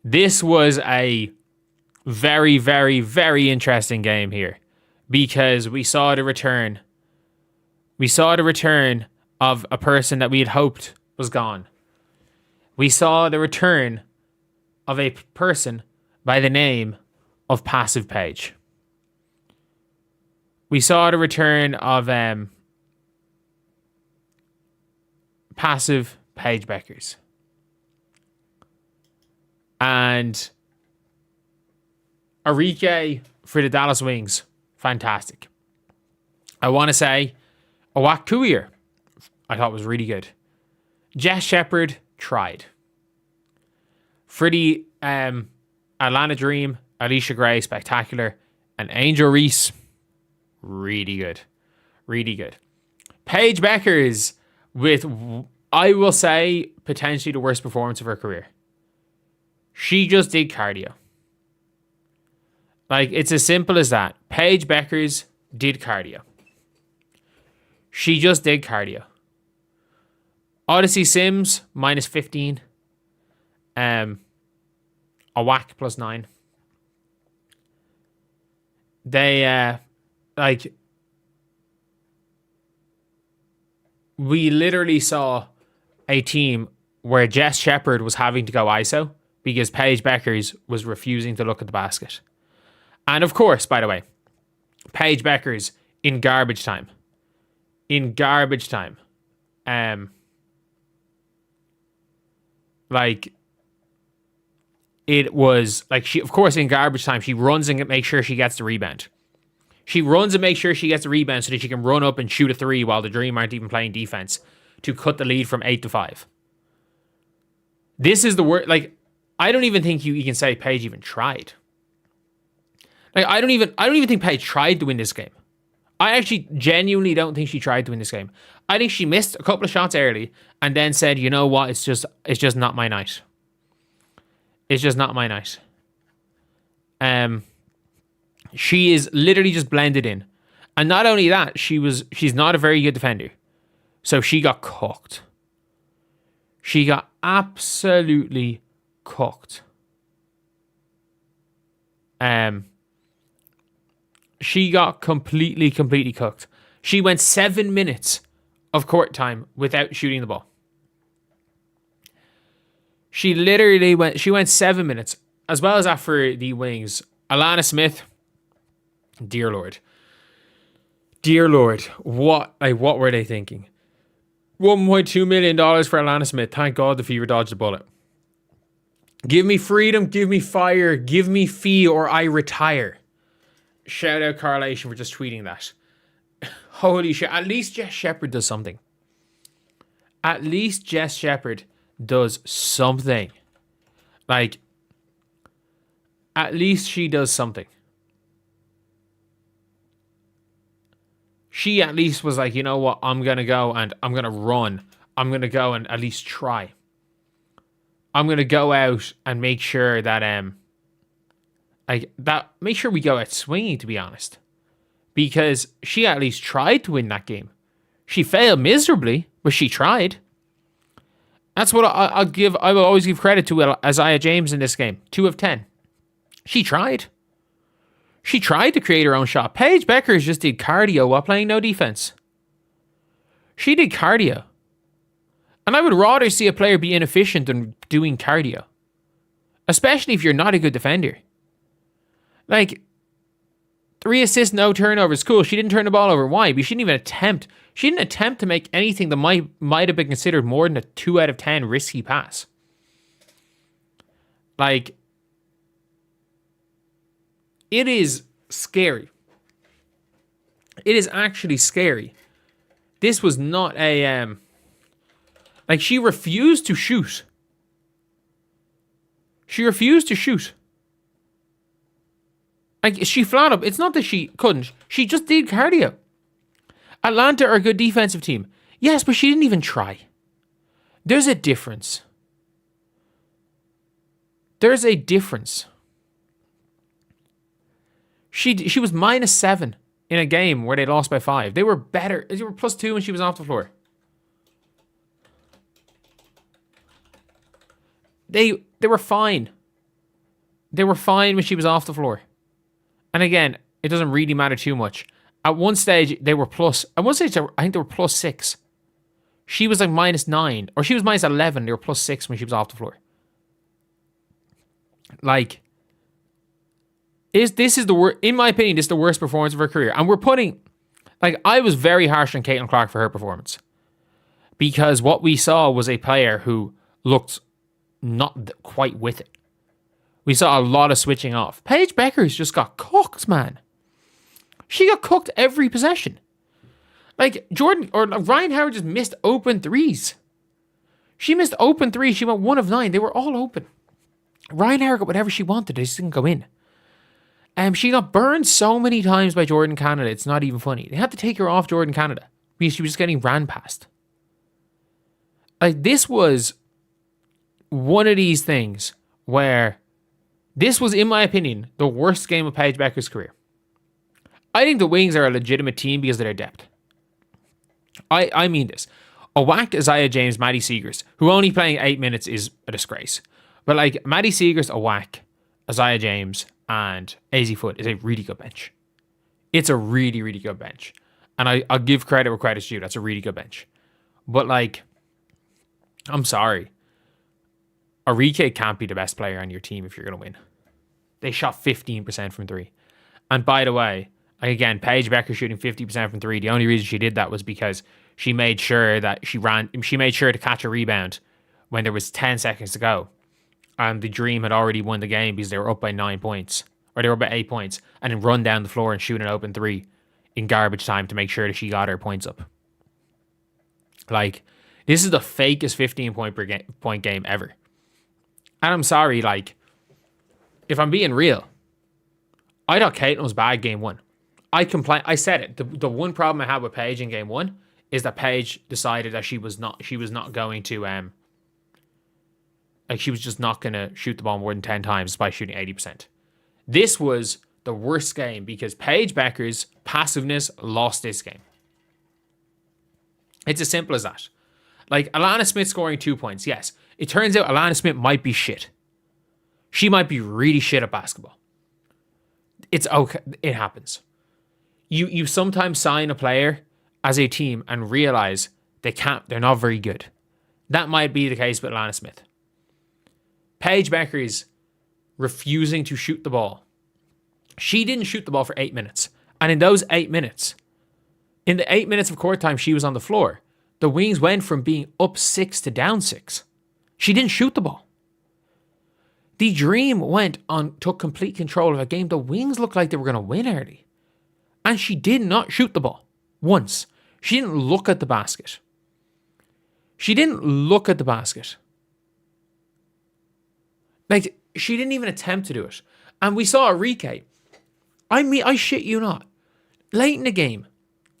Speaker 1: This was a very, very, very interesting game here because we saw the return. We saw the return of a person that we had hoped was gone. We saw the return of a person by the name of Passive Paige. We saw the return of Passive Paige Bueckers. And Arike for the Dallas Wings, fantastic. I want to say Awak Kuier, I thought was really good. Jess Shepard tried. For the Atlanta Dream, Alicia Gray, spectacular. And Angel Reese, really good. Really good. Paige Bueckers with, I will say, potentially the worst performance of her career. She just did cardio. Like, it's as simple as that. Paige Bueckers did cardio. She just did cardio. Odyssey Sims, minus 15. A whack, plus 9. They, we literally saw a team where Jess Shepard was having to go ISO because Paige Bueckers was refusing to look at the basket. And of course, by the way, Paige Bueckers in garbage time. In garbage time. Like, it was, like, she, of course, in garbage time, she runs and makes sure she gets the rebound. She runs and makes sure she gets the rebound so that she can run up and shoot a 3 while the Dream aren't even playing defense to cut the lead from 8-5. This is the word, like, I don't even think you can say Paige even tried. Like, I don't even think Paige tried to win this game. I actually genuinely don't think she tried to win this game. I think she missed a couple of shots early and then said, you know what, it's just not my night. It's just not my night. She is literally just blended in. And not only that, she's not a very good defender. So she got cooked. She got absolutely cooked. She got completely cooked. She went 7 minutes of court time without shooting the ball. She went 7 minutes. As well as that for the Wings. Alana Smith, dear Lord. Dear Lord, what were they thinking? $1.2 million for Alana Smith. Thank God the Fever dodged the bullet. Give me freedom, give me fire, give me fee or I retire. Shout out Correlation for just tweeting that. Holy shit. At least Jess Shepard does something. At least Jess Shepard does something. Like, at least she does something. she at least was like, you know what, I'm going to go and I'm going to run. I'm going to go and at least try. I'm going to go out and make sure that, make sure we go out swinging, to be honest. Because she at least tried to win that game. She failed miserably, but she tried. That's what I will always give credit to Isaiah James in this game. 2 of 10. She tried. She tried to create her own shot. Paige Bueckers just did cardio while playing no defense. She did cardio. And I would rather see a player be inefficient than doing cardio. Especially if you're not a good defender. Like, 3 assists, no turnovers. Cool. She didn't turn the ball over. Why? Because she didn't even attempt. She didn't attempt to make anything that might have been considered more than a 2 out of 10 risky pass. Like, it is scary. It is actually scary. This was not a like, she refused to shoot. She refused to shoot. Like, she flat up. It's not that she couldn't. She just did cardio. Atlanta are a good defensive team. Yes, but she didn't even try. There's a difference. There's a difference. She was -7 in a game where they lost by 5. They were better. They were +2 when she was off the floor. They were fine. They were fine when she was off the floor. And again, it doesn't really matter too much. At one stage, they were plus... At one stage, I think they were +6. She was like -9. Or she was -11. They were +6 when she was off the floor. Like... This is the worst... In my opinion, this is the worst performance of her career. And we're putting... Like, I was very harsh on Caitlin Clark for her performance. Because what we saw was a player who looked not quite with it. We saw a lot of switching off. Paige Bueckers just got cooked, man. She got cooked every possession. Like, Ryan Howard just missed open threes. She missed open threes. She went 1 of 9. They were all open. Ryan Howard got whatever she wanted. They just didn't go in. She got burned so many times by Jordan Canada. It's not even funny. They had to take her off Jordan Canada because she was just getting ran past. Like, this was one of these things where this was, in my opinion, the worst game of Paige Bueckers' career. I think the Wings are a legitimate team because of their depth. I mean this. A whacked Isaiah James, Maddie Seegers, who only playing 8 minutes is a disgrace. But like, Maddie Seegers, a whack, Isaiah James, and AZ Foot is a really good bench. It's a really, really good bench. And I'll give credit where credit's due. That's a really good bench. But like, I'm sorry. Arike can't be the best player on your team if you're going to win. They shot 15% from 3. And by the way, again, Paige Bueckers shooting 50% from 3. The only reason she did that was because she made sure that she made sure to catch a rebound when there was 10 seconds to go. And the Dream had already won the game because they were up by 9 points. Or they were up by 8 points. And then run down the floor and shoot an open 3 in garbage time to make sure that she got her points up. Like, this is the fakest 15-point game ever. And I'm sorry, like, if I'm being real, I thought Caitlin was bad game 1. I said it. The one problem I had with Paige in game 1 is that Paige decided that she was not going to she was just not going to shoot the ball more than 10 times by shooting 80%. This was the worst game because Paige Bueckers' passiveness lost this game. It's as simple as that. Like, Alana Smith scoring 2 points, yes. It turns out Alana Smith might be shit. She might be really shit at basketball. It's okay. It happens. You sometimes sign a player as a team and realize they're not very good. That might be the case with Alana Smith. Paige Bueckers refusing to shoot the ball. She didn't shoot the ball for 8 minutes. And in those 8 minutes, in the 8 minutes of court time she was on the floor, the Wings went from being up 6 to down 6. She didn't shoot the ball. The Dream took complete control of a game. The Wings looked like they were going to win early. And she did not shoot the ball once. She didn't look at the basket. Like, she didn't even attempt to do it. And we saw Arike. I shit you not. Late in the game,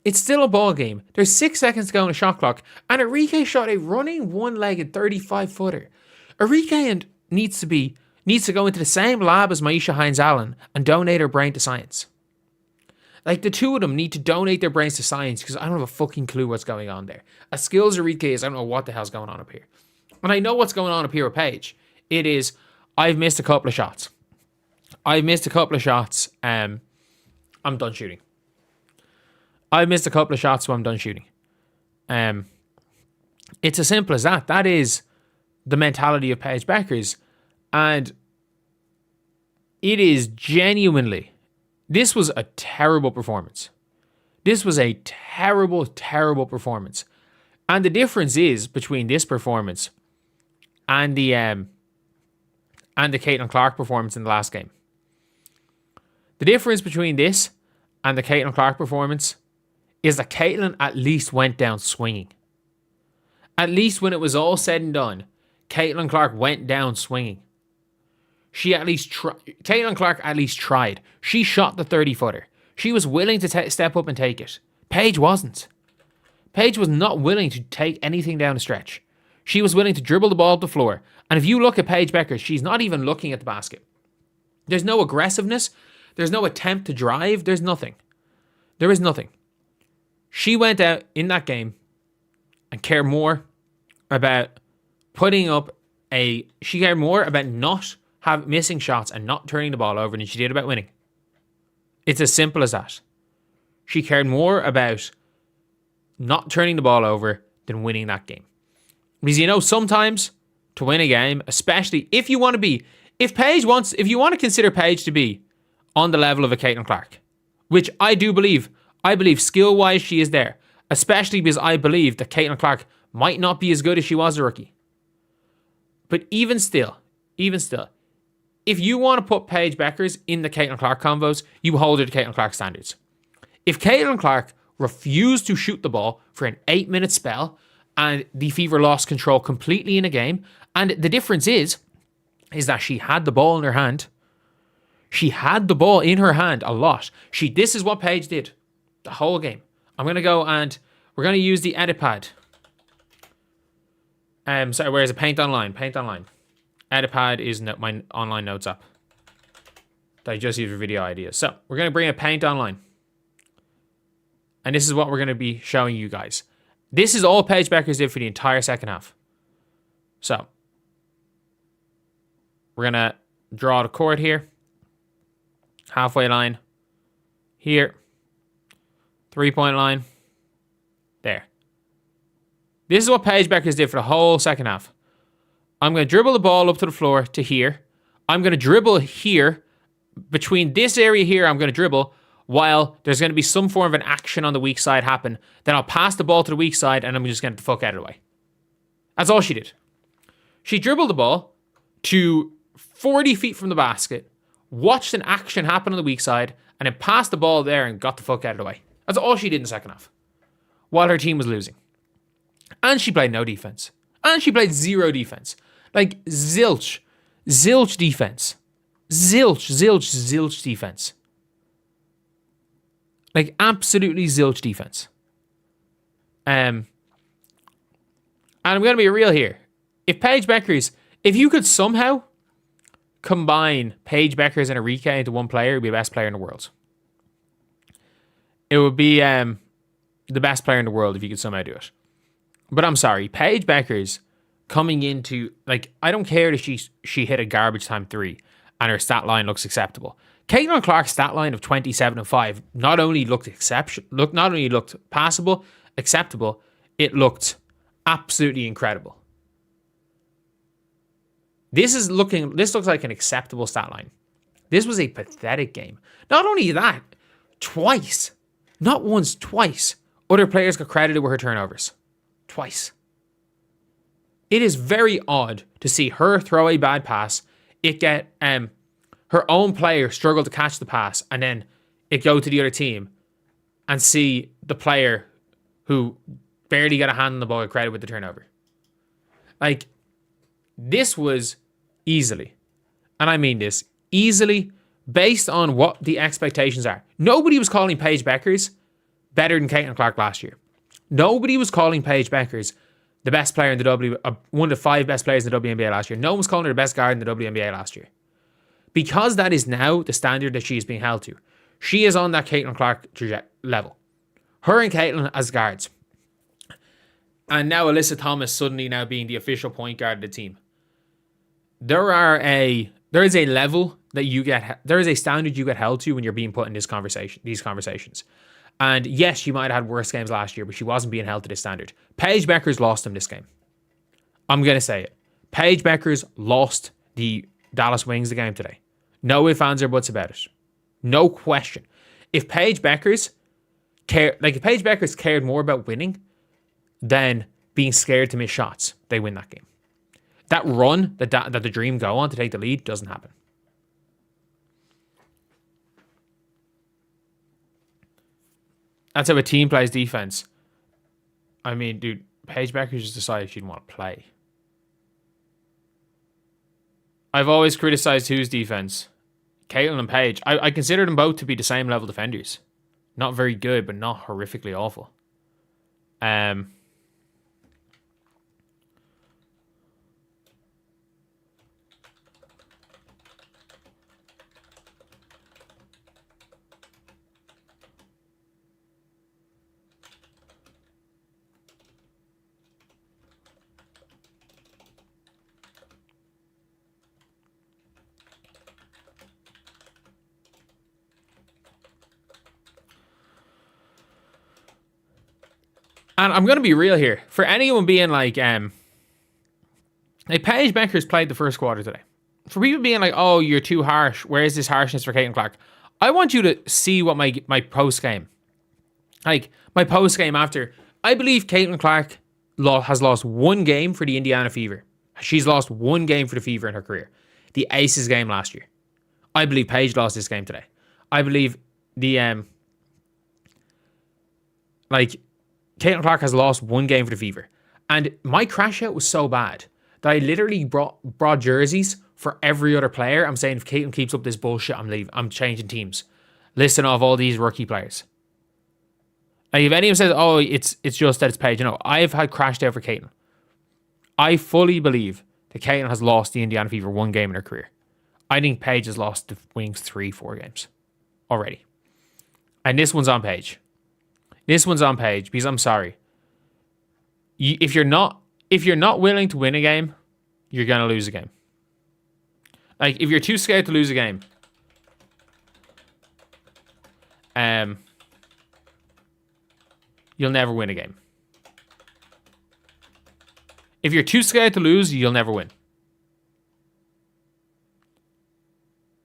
Speaker 1: It's still a ball game. There's 6 seconds to go on the shot clock, and Enrique shot a running one-legged 35-footer. Enrique needs to go into the same lab as Maisha Hines-Allen and donate her brain to science. Like, the two of them need to donate their brains to science, because I don't have a fucking clue what's going on there. As skills Enrique is, I don't know what the hell's going on up here. And I know what's going on up here with Paige. It is, I've missed a couple of shots. I'm done shooting. I've missed a couple of shots, so I'm done shooting. It's as simple as that. That is the mentality of Paige Bueckers. And it is genuinely, this was a terrible performance. This was a terrible, terrible performance. And the difference is between this performance and the Caitlin Clark performance in the last game. The difference between this and the Caitlin Clark performance is that Caitlin at least went down swinging. At least when it was all said and done, Caitlin Clark went down swinging. Caitlin Clark at least tried. She shot the 30-footer. She was willing to step up and take it. Paige wasn't. Paige was not willing to take anything down the stretch. She was willing to dribble the ball up the floor. And if you look at Paige Bueckers, she's not even looking at the basket. There's no aggressiveness. There's no attempt to drive. There's nothing. There is nothing. She went out in that game and cared more about she cared more about not missing shots and not turning the ball over than she did about winning. It's as simple as that. She cared more about not turning the ball over than winning that game. Because sometimes to win a game, especially if you want to consider Paige to be on the level of a Caitlin Clark, which I do believe. I believe skill-wise she is there, especially because I believe that Caitlin Clark might not be as good as she was a rookie. But even still, if you want to put Paige Bueckers in the Caitlin Clark convos, you hold her to Caitlin Clark standards. If Caitlin Clark refused to shoot the ball for an 8-minute spell and the Fever lost control completely in a game, and the difference is that she had the ball in her hand. She had the ball in her hand a lot. This is what Paige did the whole game. I'm going to go and we're going to use the edit pad. Sorry, where is it? Paint Online. Edit pad is my online notes app that I just use for video ideas. So we're going to bring a Paint Online. And this is what we're going to be showing you guys. This is all Paige Bueckers did for the entire second half. So we're going to draw the court here. Halfway line. Here. 3-point line. There. This is what Paige Bueckers did for the whole second half. I'm going to dribble the ball up to the floor to here. I'm going to dribble here. Between this area here, I'm going to dribble while there's going to be some form of an action on the weak side happen. Then I'll pass the ball to the weak side and I'm just going to get the fuck out of the way. That's all she did. She dribbled the ball to 40 feet from the basket, watched an action happen on the weak side, and then passed the ball there and got the fuck out of the way. That's all she did in the second half. While her team was losing. And she played no defense. And she played zero defense. Like, zilch defense. Zilch defense. Like, absolutely zilch defense. And I'm going to be real here. If Paige Bueckers, if you could somehow combine Paige Bueckers and Enrique into one player, it would be the best player in the world. It would be the best player in the world if you could somehow do it. But I'm sorry, Paige Bueckers coming into, like, I don't care if she hit a garbage time 3 and her stat line looks acceptable. Caitlin Clark's stat line of 27-5 not only looked passable, acceptable, it looked absolutely incredible. This looks like an acceptable stat line. This was a pathetic game. Not only that, twice, not once, twice, other players got credited with her turnovers. Twice. It is very odd to see her throw a bad pass, it get her own player struggle to catch the pass, and then it go to the other team and see the player who barely got a hand on the ball get credited with the turnover. Like, this was easily, and I mean this, easily based on what the expectations are. Nobody was calling Paige Bueckers better than Caitlin Clark last year. Nobody was calling Paige Bueckers the best player in the one of the 5 best players in the WNBA last year. No one was calling her the best guard in the WNBA last year. Because that is now the standard that she is being held to. She is on that Caitlin Clark level. Her and Caitlin as guards. And now Alyssa Thomas suddenly now being the official point guard of the team. There is a level that there is a standard you get held to when you're being put in these conversations. And yes, she might have had worse games last year, but she wasn't being held to this standard. Paige Bueckers lost them this game. I'm going to say it. Paige Bueckers lost the Dallas Wings the game today. No ifs, ands, or buts about it. No question. If Paige Bueckers cared more about winning than being scared to miss shots, they win that game. That run that the Dream go on to take the lead doesn't happen. That's how a team plays defense. I mean, dude, Paige Bueckers just decided she didn't want to play. I've always criticized whose defense? Caitlin and Paige. I consider them both to be the same level defenders. Not very good, but not horrifically awful. And I'm going to be real here. For anyone being like Paige Bueckers played the first quarter today. For people being like, oh, you're too harsh. Where is this harshness for Caitlin Clark? I want you to see what my post-game. Like, my post-game after. I believe Caitlin Clark has lost one game for the Indiana Fever. She's lost one game for the Fever in her career. The Aces game last year. I believe Paige lost this game today. I believe the Caitlin Clark has lost one game for the Fever. And my crash out was so bad that I literally brought jerseys for every other player. I'm saying if Caitlin keeps up this bullshit, I'm leaving. I'm changing teams. Listing off all these rookie players. Like if anyone says, oh, it's just that it's Paige. You know, I've had crashed out for Caitlin. I fully believe that Caitlin has lost the Indiana Fever one game in her career. I think Paige has lost the Wings 3-4 games already. And this one's on Paige. This one's on Paige because I'm sorry. If you're not willing to win a game, you're gonna lose a game. Like if you're too scared to lose a game, you'll never win a game. If you're too scared to lose, you'll never win.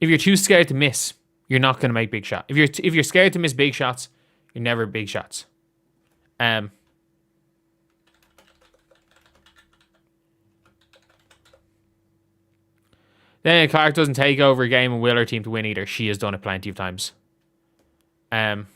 Speaker 1: If you're too scared to miss, you're not gonna make big shots. If you're scared to miss big shots, you're never big shots. Then Clark doesn't take over a game and will her team to win either. She has done it plenty of times. Like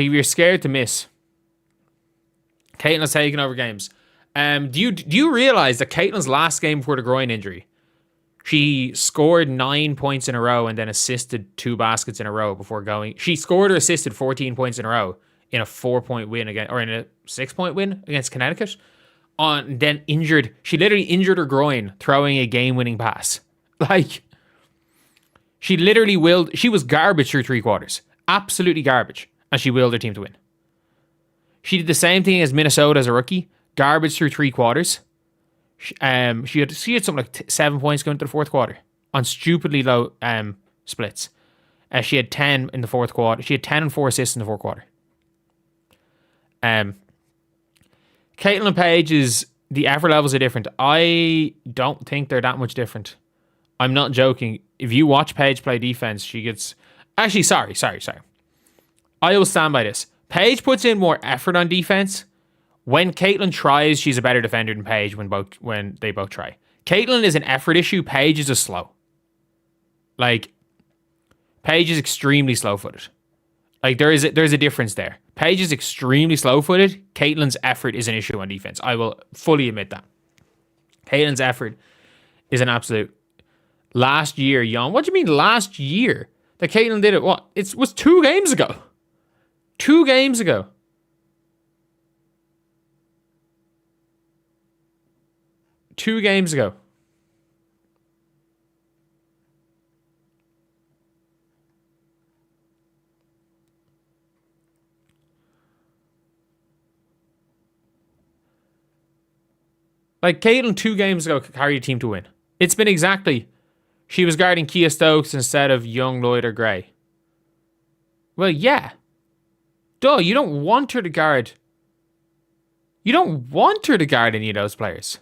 Speaker 1: if you're scared to miss, Caitlin's taking over games. Do you realize that Caitlin's last game before the groin injury, she scored 9 points in a row and then assisted 2 baskets in a row before going. She scored or assisted 14 points in a row in a 4-point win against, or in a 6-point win against Connecticut. Then injured. She literally injured her groin throwing a game-winning pass. Like she literally willed. She was garbage through 3 quarters. Absolutely garbage. And she willed her team to win. She did the same thing as Minnesota as a rookie. Garbage through 3 quarters. She had something like 7 points going into the fourth quarter on stupidly low splits. She had 10 in the fourth quarter. She had 10 and 4 assists in the fourth quarter. Caitlin and Paige the effort levels are different. I don't think they're that much different. I'm not joking. If you watch Paige play defense, she gets... Actually, sorry. I will stand by this. Paige puts in more effort on defense. When Caitlin tries, she's a better defender than Paige when they both try. Caitlin is an effort issue. Paige is just slow. Like, Paige is extremely slow-footed. Like, there's a difference there. Paige is extremely slow-footed. Caitlin's effort is an issue on defense. I will fully admit that. Caitlin's effort is an absolute... Last year, Jan. What do you mean last year? That Caitlin did it, what? It was 2 games ago. 2 games ago. Two games ago. Like, Caitlin 2 games ago could carry a team to win. It's been exactly... She was guarding Kia Stokes instead of Young, Lloyd, or Gray. Well, yeah. Duh, you don't want her to guard... You don't want her to guard any of those players.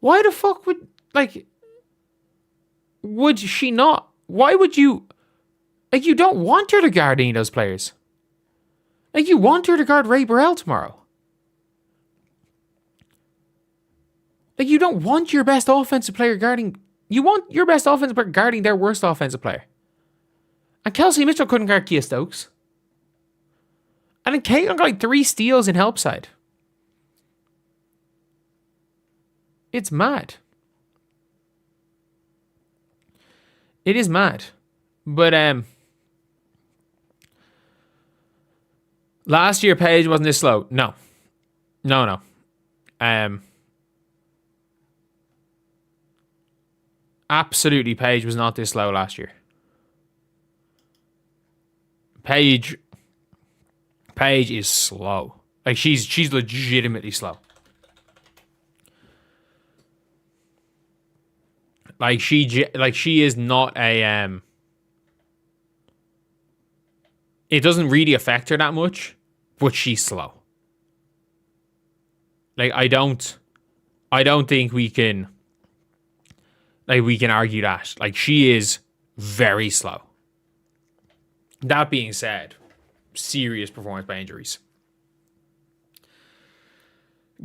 Speaker 1: Why the fuck would... Like... Would she not? Why would you... Like, you don't want her to guard any of those players. Like, you want her to guard Ray Burrell tomorrow. Like, you don't want your best offensive player guarding... You want your best offensive player guarding their worst offensive player. And Kelsey Mitchell couldn't guard Kia Stokes. And then Caitlin got like 3 steals in help side. It's mad. It is mad. But, last year, Paige wasn't this slow. No. No. Absolutely, Paige was not this slow last year. Paige is slow. Like, she's legitimately slow. Like, she is not a... It doesn't really affect her that much, but she's slow. Like, I don't think we can... Like, we can argue that. Like, she is very slow. That being said, serious performance by Angel Reese.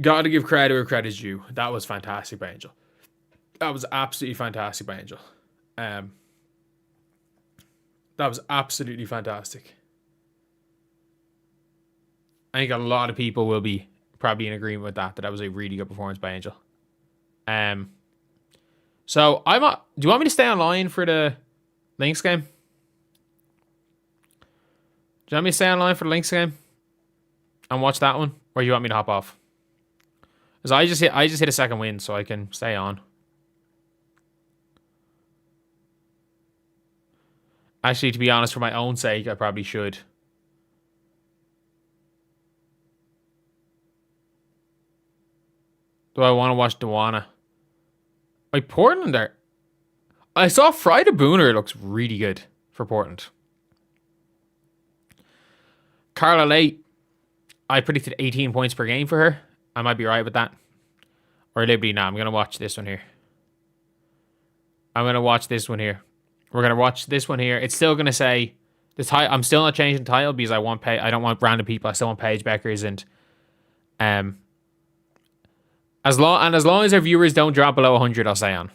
Speaker 1: Gotta give credit where credit's due. That was fantastic by Angel. That was absolutely fantastic by Angel. That was absolutely fantastic. I think a lot of people will be probably in agreement with that was a really good performance by Angel. So do you want me to stay online for the Lynx game? Do you want me to stay online for the Lynx game and watch that one, or do you want me to hop off? Because I just hit a second win, so I can stay on. Actually, to be honest, for my own sake, I probably should. Do I want to watch Dewana? Like, Portland there. I saw Friday Booner looks really good for Portland. Carla Late, I predicted 18 points per game for her. I might be right with that. Or Liberty, nah, I'm going to watch this one here. We're going to watch this one here. It's still going to say... I'm still not changing the title because I don't want random people. I still want Paige Bueckers and... As long as our viewers don't drop below 100, I'll stay on.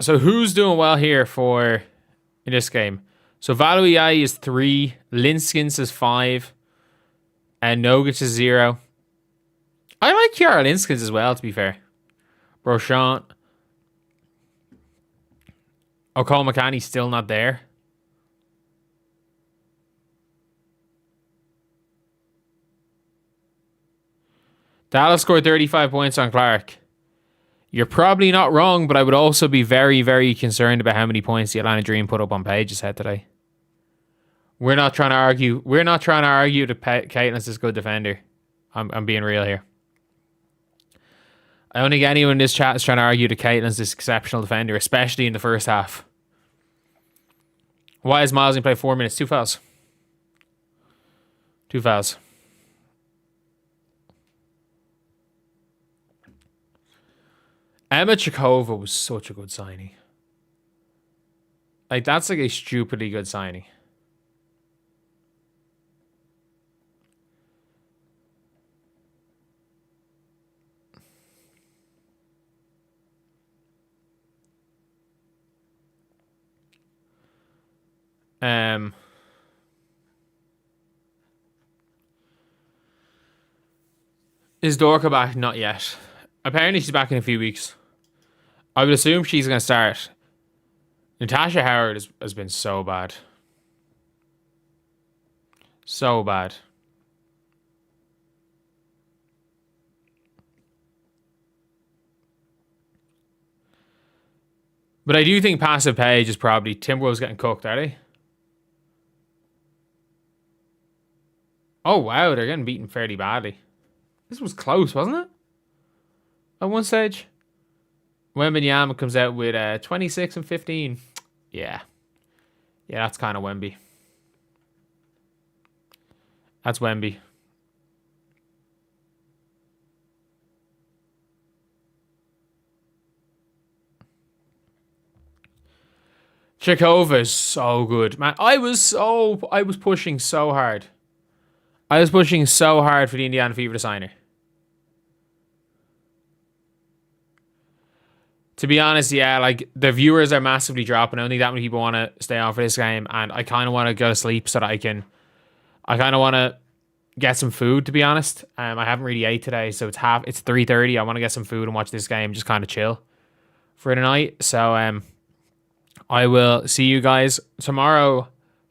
Speaker 1: So who's doing well here in this game? So Valuai is 3, Linskins is 5, and Nogic is 0. I like Kiara Linskins as well, to be fair. Brochant. O'Cole McCanny's still not there. Dallas scored 35 points on Clark. You're probably not wrong, but I would also be very, very concerned about how many points the Atlanta Dream put up on Paige's head today. We're not trying to argue. That Caitlin's this good defender. I'm being real here. I don't think anyone in this chat is trying to argue that Caitlin's this exceptional defender, especially in the first half. Why is Miles only play 4 minutes? 2 fouls. 2 fouls. Emma Chikova was such a good signing. Like, that's like a stupidly good signing. Um, is Dorka back? Not yet. Apparently she's back in a few weeks. I would assume she's going to start. Natasha Howard has been so bad. So bad. But I do think passive Paige is probably... Timberwolves getting cooked, are they? Oh, wow. They're getting beaten fairly badly. This was close, wasn't it? At one stage. Wembanyama comes out with 26 and 15. Yeah. Yeah, that's kind of Wemby. That's Wemby. Chikova is so good, man. I was pushing so hard. I was pushing so hard for the Indiana Fever to sign her. To be honest, yeah, like the viewers are massively dropping. I don't think that many people want to stay on for this game, and I kind of want to go to sleep so that I kind of want to get some food. To be honest, I haven't really ate today, so it's 3:30. I want to get some food and watch this game, just kind of chill for the night. So I will see you guys tomorrow